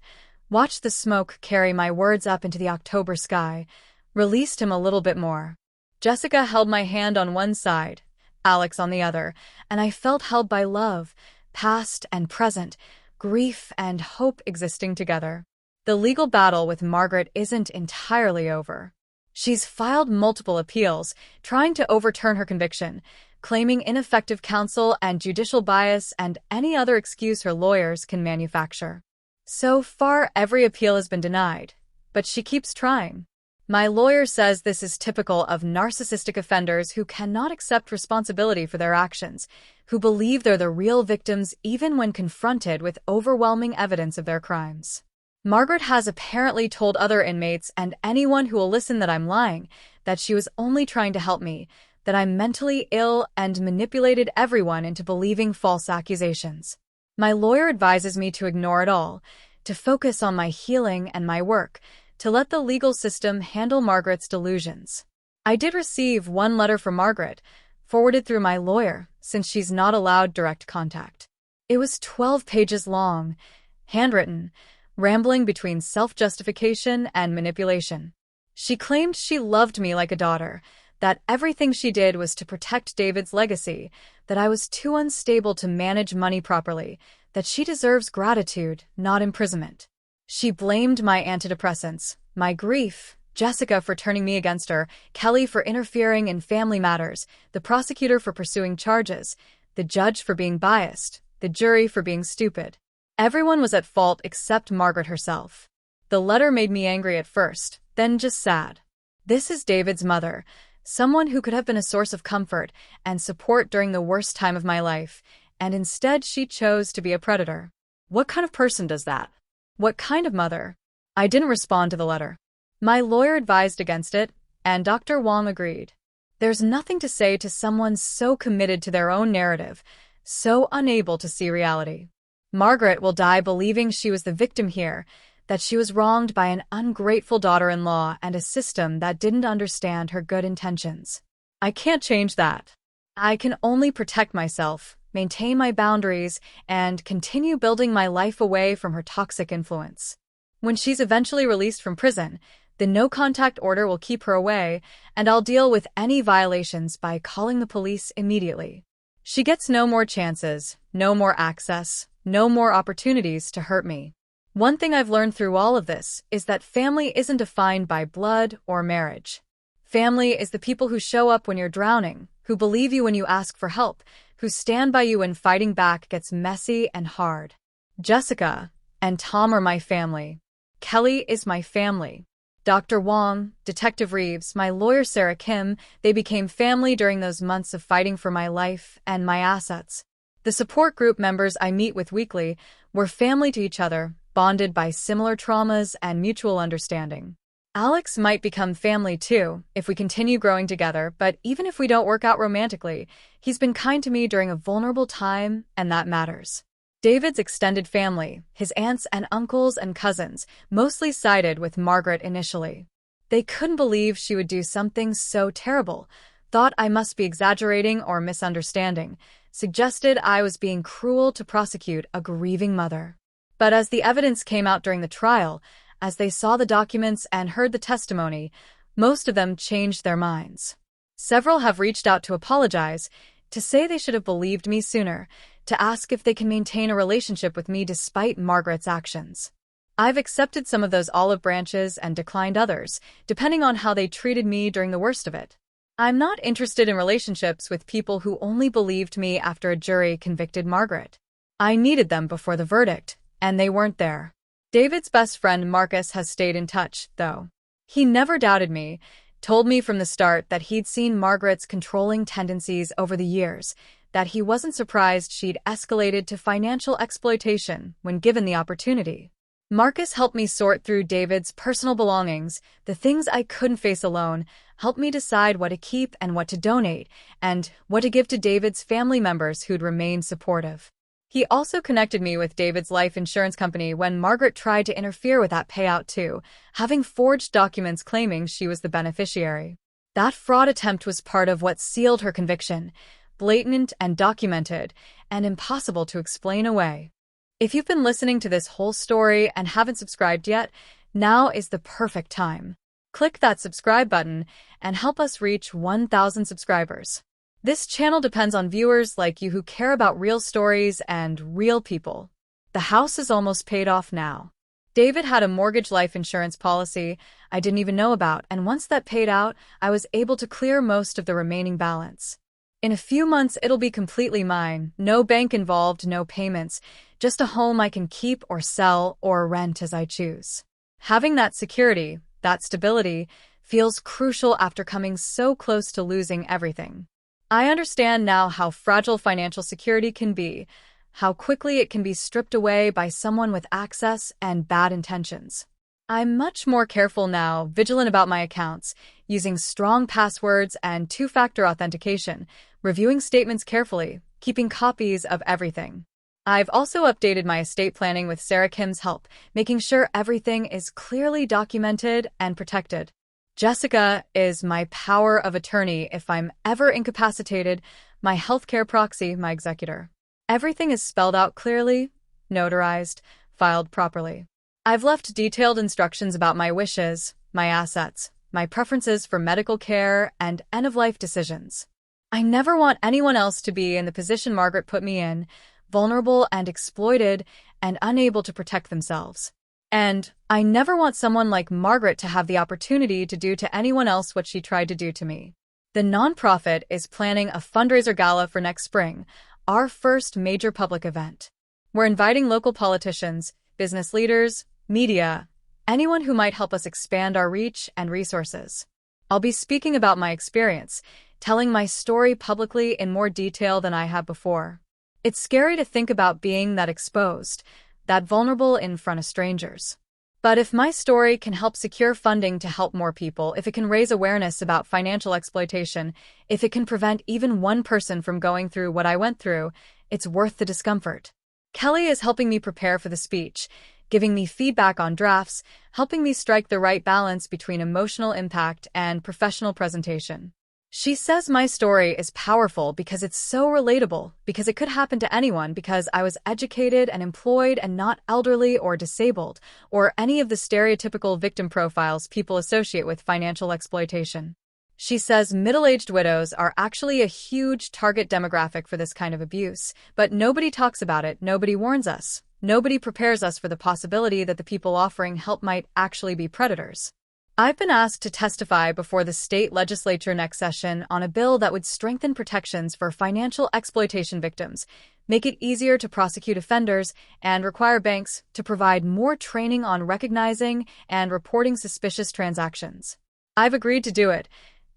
watched the smoke carry my words up into the October sky, released him a little bit more. Jessica held my hand on one side, Alex on the other, and I felt held by love, past and present, grief and hope existing together. The legal battle with Margaret isn't entirely over. She's filed multiple appeals, trying to overturn her conviction, claiming ineffective counsel and judicial bias and any other excuse her lawyers can manufacture. So far, every appeal has been denied, but she keeps trying. My lawyer says this is typical of narcissistic offenders who cannot accept responsibility for their actions, who believe they're the real victims even when confronted with overwhelming evidence of their crimes. Margaret has apparently told other inmates and anyone who will listen that I'm lying, that she was only trying to help me, that I'm mentally ill, and manipulated everyone into believing false accusations. My lawyer advises me to ignore it all, to focus on my healing and my work, to let the legal system handle Margaret's delusions. I did receive one letter from Margaret, forwarded through my lawyer, since she's not allowed direct contact. It was 12 pages long, handwritten, rambling between self-justification and manipulation. She claimed she loved me like a daughter, that everything she did was to protect David's legacy, that I was too unstable to manage money properly, that she deserves gratitude, not imprisonment. She blamed my antidepressants, my grief, Jessica for turning me against her, Kelly for interfering in family matters, the prosecutor for pursuing charges, the judge for being biased, the jury for being stupid. Everyone was at fault except Margaret herself. The letter made me angry at first, then just sad. This is David's mother, someone who could have been a source of comfort and support during the worst time of my life, and instead she chose to be a predator. What kind of person does that? What kind of mother? I didn't respond to the letter. My lawyer advised against it, and Dr. Wong agreed. There's nothing to say to someone so committed to their own narrative, so unable to see reality. Margaret will die believing she was the victim here, that she was wronged by an ungrateful daughter-in-law and a system that didn't understand her good intentions. I can't change that. I can only protect myself, maintain my boundaries, and continue building my life away from her toxic influence. When she's eventually released from prison, the no-contact order will keep her away, and I'll deal with any violations by calling the police immediately. She gets no more chances, no more access, no more opportunities to hurt me. One thing I've learned through all of this is that family isn't defined by blood or marriage. Family is the people who show up when you're drowning, who believe you when you ask for help, who stand by you when fighting back gets messy and hard. Jessica and Tom are my family. Kelly is my family. Dr. Wong, Detective Reeves, my lawyer Sarah Kim, they became family during those months of fighting for my life and my assets. The support group members I meet with weekly were family to each other, bonded by similar traumas and mutual understanding. Alex might become family too, if we continue growing together, but even if we don't work out romantically, he's been kind to me during a vulnerable time, and that matters. David's extended family, his aunts and uncles and cousins, mostly sided with Margaret initially. They couldn't believe she would do something so terrible, thought I must be exaggerating or misunderstanding, suggested I was being cruel to prosecute a grieving mother. But as the evidence came out during the trial, as they saw the documents and heard the testimony, most of them changed their minds. Several have reached out to apologize, to say they should have believed me sooner, to ask if they can maintain a relationship with me despite Margaret's actions. I've accepted some of those olive branches and declined others, depending on how they treated me during the worst of it. I'm not interested in relationships with people who only believed me after a jury convicted Margaret. I needed them before the verdict, and they weren't there. David's best friend Marcus has stayed in touch, though. He never doubted me, told me from the start that he'd seen Margaret's controlling tendencies over the years, that he wasn't surprised she'd escalated to financial exploitation when given the opportunity. Marcus helped me sort through David's personal belongings, the things I couldn't face alone, helped me decide what to keep and what to donate, and what to give to David's family members who'd remained supportive. He also connected me with David's life insurance company when Margaret tried to interfere with that payout too, having forged documents claiming she was the beneficiary. That fraud attempt was part of what sealed her conviction, blatant and documented, and impossible to explain away. If you've been listening to this whole story and haven't subscribed yet, now is the perfect time. Click that subscribe button and help us reach 1,000 subscribers. This channel depends on viewers like you who care about real stories and real people. The house is almost paid off now. David had a mortgage life insurance policy I didn't even know about, and once that paid out, I was able to clear most of the remaining balance. In a few months, it'll be completely mine. No bank involved, no payments, just a home I can keep or sell or rent as I choose. Having that security, that stability, feels crucial after coming so close to losing everything. I understand now how fragile financial security can be, how quickly it can be stripped away by someone with access and bad intentions. I'm much more careful now, vigilant about my accounts, using strong passwords and two-factor authentication, reviewing statements carefully, keeping copies of everything. I've also updated my estate planning with Sarah Kim's help, making sure everything is clearly documented and protected. Jessica is my power of attorney if I'm ever incapacitated, my healthcare proxy, my executor. Everything is spelled out clearly, notarized, filed properly. I've left detailed instructions about my wishes, my assets, my preferences for medical care, and end-of-life decisions. I never want anyone else to be in the position Margaret put me in, vulnerable and exploited and unable to protect themselves. And I never want someone like Margaret to have the opportunity to do to anyone else what she tried to do to me. The nonprofit is planning a fundraiser gala for next spring, our first major public event. We're inviting local politicians, business leaders, media, anyone who might help us expand our reach and resources. I'll be speaking about my experience, telling my story publicly in more detail than I have before. It's scary to think about being that exposed, that vulnerable in front of strangers. But if my story can help secure funding to help more people, if it can raise awareness about financial exploitation, if it can prevent even one person from going through what I went through, it's worth the discomfort. Kelly is helping me prepare for the speech, giving me feedback on drafts, helping me strike the right balance between emotional impact and professional presentation. She says my story is powerful because it's so relatable, because it could happen to anyone, because I was educated and employed and not elderly or disabled, or any of the stereotypical victim profiles people associate with financial exploitation. She says middle-aged widows are actually a huge target demographic for this kind of abuse, but nobody talks about it, nobody warns us, nobody prepares us for the possibility that the people offering help might actually be predators. I've been asked to testify before the state legislature next session on a bill that would strengthen protections for financial exploitation victims, make it easier to prosecute offenders, and require banks to provide more training on recognizing and reporting suspicious transactions. I've agreed to do it,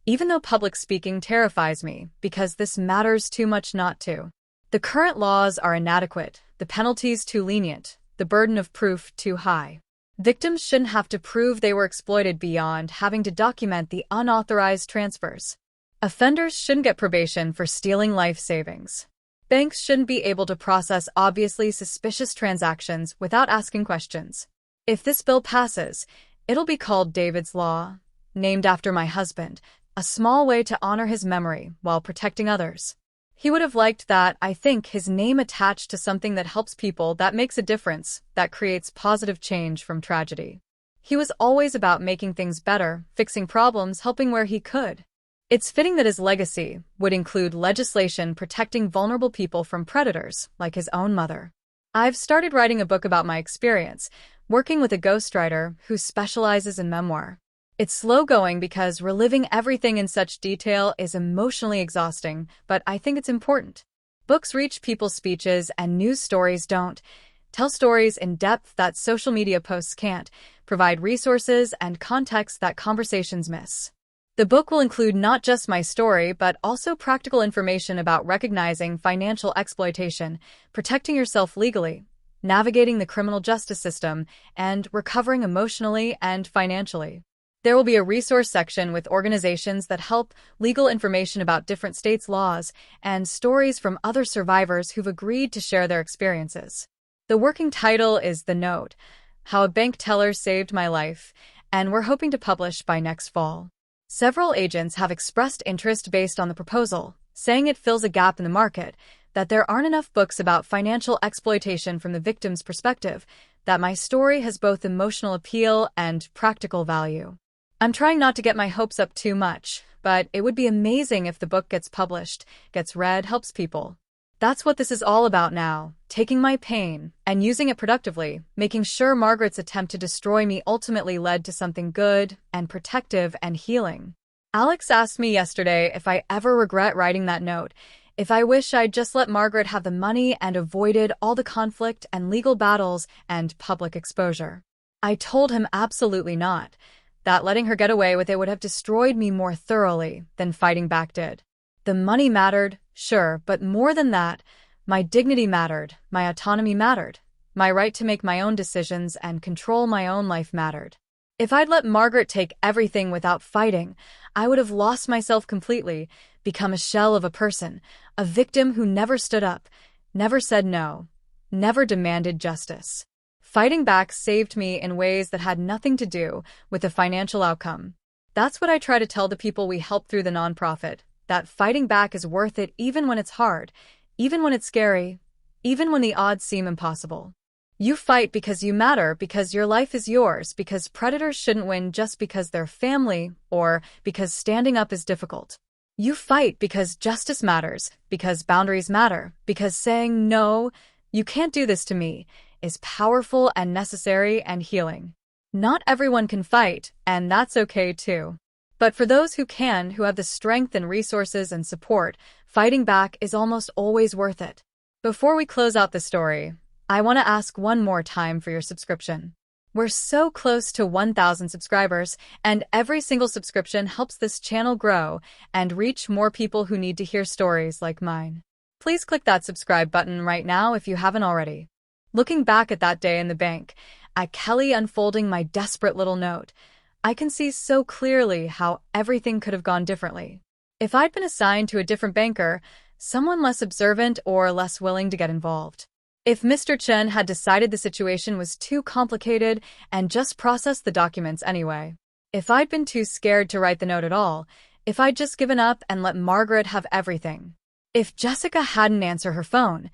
even though public speaking terrifies me, because this matters too much not to. The current laws are inadequate, the penalties too lenient, the burden of proof too high. Victims shouldn't have to prove they were exploited beyond having to document the unauthorized transfers. Offenders shouldn't get probation for stealing life savings. Banks shouldn't be able to process obviously suspicious transactions without asking questions. If this bill passes, it'll be called David's Law, named after my husband, a small way to honor his memory while protecting others. He would have liked that, I think, his name attached to something that helps people, that makes a difference, that creates positive change from tragedy. He was always about making things better, fixing problems, helping where he could. It's fitting that his legacy would include legislation protecting vulnerable people from predators, like his own mother. I've started writing a book about my experience, working with a ghostwriter who specializes in memoir. It's slow going because reliving everything in such detail is emotionally exhausting, but I think it's important. Books reach people's speeches and news stories don't. Tell stories in depth that social media posts can't. Provide resources and context that conversations miss. The book will include not just my story, but also practical information about recognizing financial exploitation, protecting yourself legally, navigating the criminal justice system, and recovering emotionally and financially. There will be a resource section with organizations that help, legal information about different states' laws, and stories from other survivors who've agreed to share their experiences. The working title is The Note: How a Bank Teller Saved My Life, and we're hoping to publish by next fall. Several agents have expressed interest based on the proposal, saying it fills a gap in the market, that there aren't enough books about financial exploitation from the victim's perspective, that my story has both emotional appeal and practical value. I'm trying not to get my hopes up too much, but it would be amazing if the book gets published, gets read, helps people. That's what this is all about now, taking my pain and using it productively, making sure Margaret's attempt to destroy me ultimately led to something good and protective and healing. Alex asked me yesterday if I ever regret writing that note, if I wish I'd just let Margaret have the money and avoided all the conflict and legal battles and public exposure. I told him absolutely not. That letting her get away with it would have destroyed me more thoroughly than fighting back did. The money mattered, sure, but more than that, my dignity mattered, my autonomy mattered, my right to make my own decisions and control my own life mattered. If I'd let Margaret take everything without fighting, I would have lost myself completely, become a shell of a person, a victim who never stood up, never said no, never demanded justice. Fighting back saved me in ways that had nothing to do with the financial outcome. That's what I try to tell the people we help through the nonprofit, that fighting back is worth it even when it's hard, even when it's scary, even when the odds seem impossible. You fight because you matter, because your life is yours, because predators shouldn't win just because they're family or because standing up is difficult. You fight because justice matters, because boundaries matter, because saying, no, you can't do this to me, is powerful and necessary and healing. Not everyone can fight, and that's okay too. But for those who can, who have the strength and resources and support, fighting back is almost always worth it. Before we close out the story, I want to ask one more time for your subscription. We're so close to 1,000 subscribers, and every single subscription helps this channel grow and reach more people who need to hear stories like mine. Please click that subscribe button right now if you haven't already. Looking back at that day in the bank, at Kelly unfolding my desperate little note, I can see so clearly how everything could have gone differently. If I'd been assigned to a different banker, someone less observant or less willing to get involved. If Mr. Chen had decided the situation was too complicated and just processed the documents anyway. If I'd been too scared to write the note at all, If I'd just given up and let Margaret have everything. If Jessica hadn't answered her phone.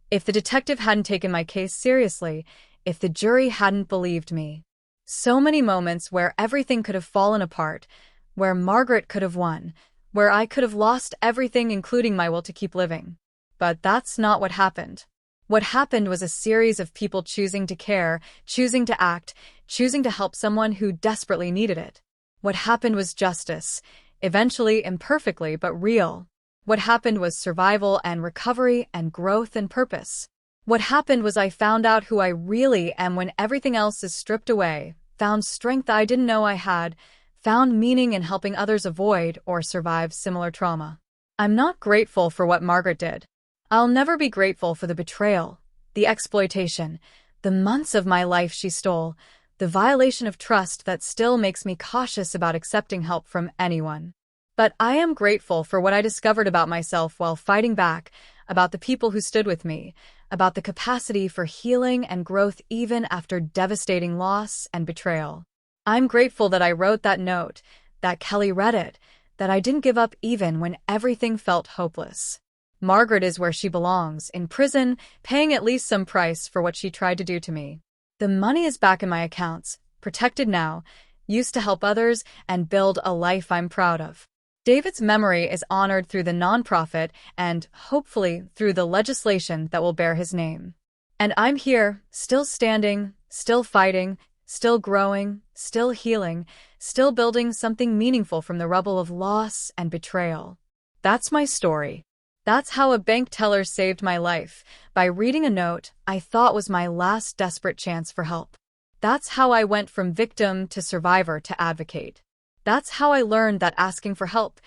If the detective hadn't taken my case seriously. If the jury hadn't believed me. So many moments where everything could have fallen apart, where Margaret could have won, where I could have lost everything including my will to keep living. But that's not what happened. What happened was a series of people choosing to care, choosing to act, choosing to help someone who desperately needed it. What happened was justice, eventually imperfectly but real. What happened was survival and recovery and growth and purpose. What happened was I found out who I really am when everything else is stripped away, found strength I didn't know I had, found meaning in helping others avoid or survive similar trauma. I'm not grateful for what Margaret did. I'll never be grateful for the betrayal, the exploitation, the months of my life she stole, the violation of trust that still makes me cautious about accepting help from anyone. But I am grateful for what I discovered about myself while fighting back, about the people who stood with me, about the capacity for healing and growth even after devastating loss and betrayal. I'm grateful that I wrote that note, that Kelly read it, that I didn't give up even when everything felt hopeless. Margaret is where she belongs, in prison, paying at least some price for what she tried to do to me. The money is back in my accounts, protected now, used to help others and build a life I'm proud of. David's memory is honored through the nonprofit and, hopefully, through the legislation that will bear his name. And I'm here, still standing, still fighting, still growing, still healing, still building something meaningful from the rubble of loss and betrayal. That's my story. That's how a bank teller saved my life, by reading a note I thought was my last desperate chance for help. That's how I went from victim to survivor to advocate. That's how I learned that asking for help,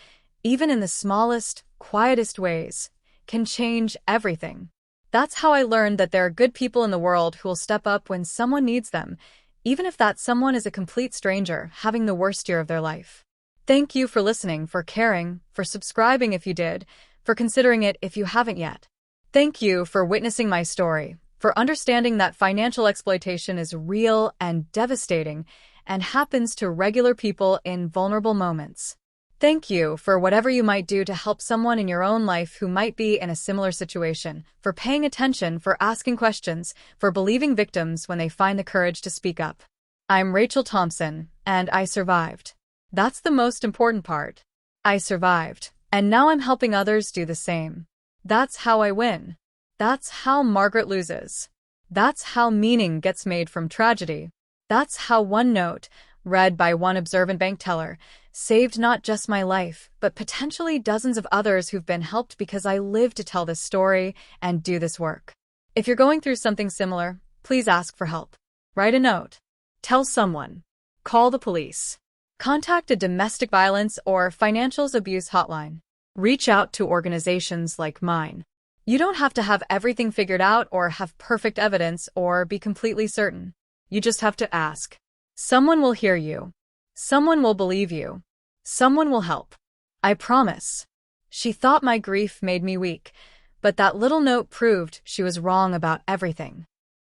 even in the smallest, quietest ways, can change everything. That's how I learned that there are good people in the world who will step up when someone needs them, even if that someone is a complete stranger having the worst year of their life. Thank you for listening, for caring, for subscribing if you did, for considering it if you haven't yet. Thank you for witnessing my story, for understanding that financial exploitation is real and devastating and happens to regular people in vulnerable moments. Thank you for whatever you might do to help someone in your own life who might be in a similar situation, for paying attention, for asking questions, for believing victims when they find the courage to speak up. I'm Rachel Thompson, and I survived. That's the most important part. I survived. And now I'm helping others do the same. That's how I win. That's how Margaret loses. That's how meaning gets made from tragedy. That's how one note, read by one observant bank teller, saved not just my life, but potentially dozens of others who've been helped because I live to tell this story and do this work. If you're going through something similar, please ask for help. Write a note. Tell someone. Call the police. Contact a domestic violence or financial abuse hotline. Reach out to organizations like mine. You don't have to have everything figured out or have perfect evidence or be completely certain. You just have to ask. Someone will hear you. Someone will believe you. Someone will help. I promise. She thought my grief made me weak, but that little note proved she was wrong about everything.